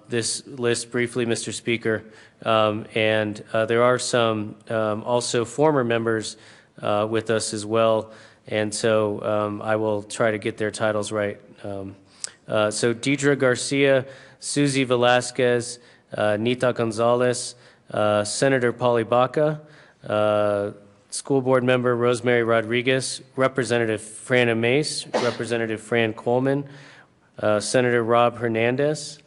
this list briefly, Mr. Speaker. And there are some also former members with us as well, and so I will try to get their titles right. So Deidre Garcia, Susie Velasquez, Nita Gonzalez, Senator Polly Baca, School Board Member Rosemary Rodriguez, Representative Frana Mace, Representative Fran Coleman, Senator Rob Hernandez,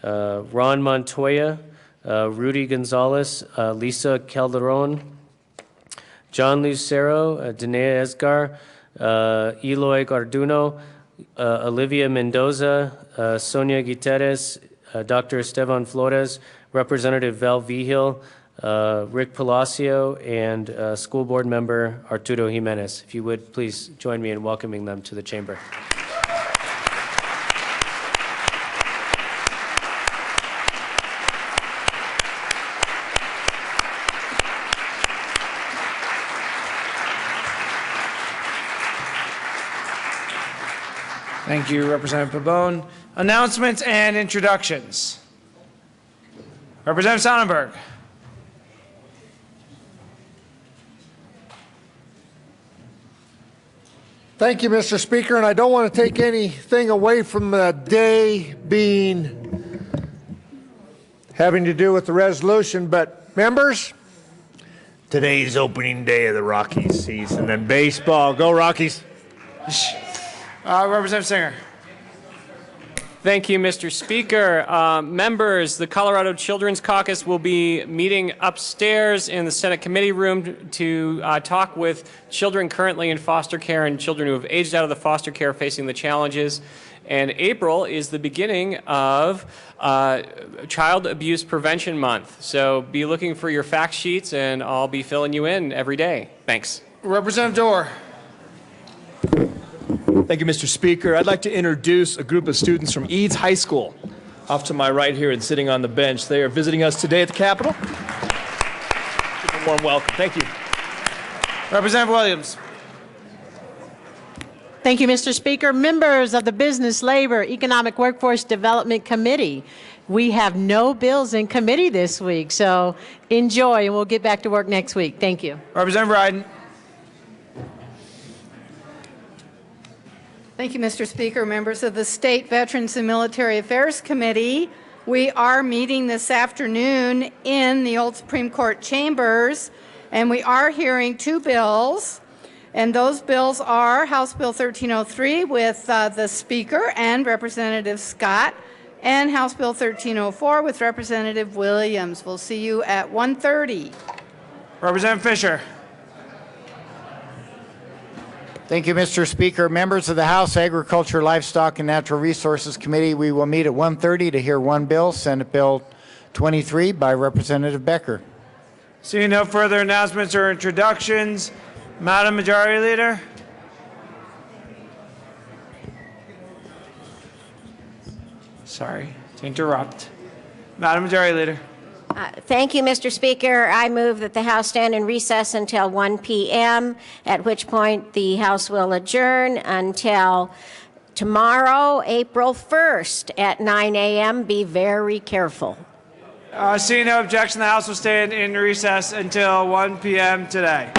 Ron Montoya, Rudy Gonzalez, Lisa Calderon, John Lucero, Danae Esgar, Eloy Garduno, Olivia Mendoza, Sonia Guterres, Dr. Esteban Flores, Representative Val Vigil, Rick Palacio, and School Board Member Arturo Jimenez. If you would, please join me in welcoming them to the chamber. Thank you, Representative Pabon. Announcements and introductions. Representative Sonnenberg. Thank you, Mr. Speaker, and I don't want to take anything away from the day being having to do with the resolution, but members, today's opening day of the Rockies season and baseball. Go Rockies. Representative Singer. Thank you, Mr. Speaker. Members, the Colorado Children's Caucus will be meeting upstairs in the Senate committee room to talk with children currently in foster care and children who have aged out of the foster care facing the challenges. And April is the beginning of Child Abuse Prevention Month. So be looking for your fact sheets, and I'll be filling you in every day. Thanks. Representative Dorr. Thank you, Mr. Speaker. I'd like to introduce a group of students from Eads High School. Off to my right here and sitting on the bench. They are visiting us today at the Capitol. Give a warm welcome. Thank you. Representative Williams. Thank you, Mr. Speaker. Members of the Business, Labor, Economic Workforce Development Committee, we have no bills in committee this week, so enjoy, and we'll get back to work next week. Thank you. Representative Ryan. Thank you, Mr. Speaker. Members of the State Veterans and Military Affairs Committee, we are meeting this afternoon in the old Supreme Court chambers, and we are hearing two bills. And those bills are House Bill 1303 with the Speaker and Representative Scott, and House Bill 1304 with Representative Williams. We'll see you at 1:30. Representative Fisher. Thank you, Mr. Speaker. Members of the House Agriculture, Livestock, and Natural Resources Committee, we will meet at 1:30 to hear one bill, Senate Bill 23 by Representative Becker. Seeing no further announcements or introductions, Madam Majority Leader. Sorry to interrupt. Madam Majority Leader. Thank you, Mr. Speaker. I move that the House stand in recess until 1 p.m., at which point the House will adjourn until tomorrow, April 1st at 9 a.m. Be very careful. Seeing no objection, the House will stand in recess until 1 p.m. today.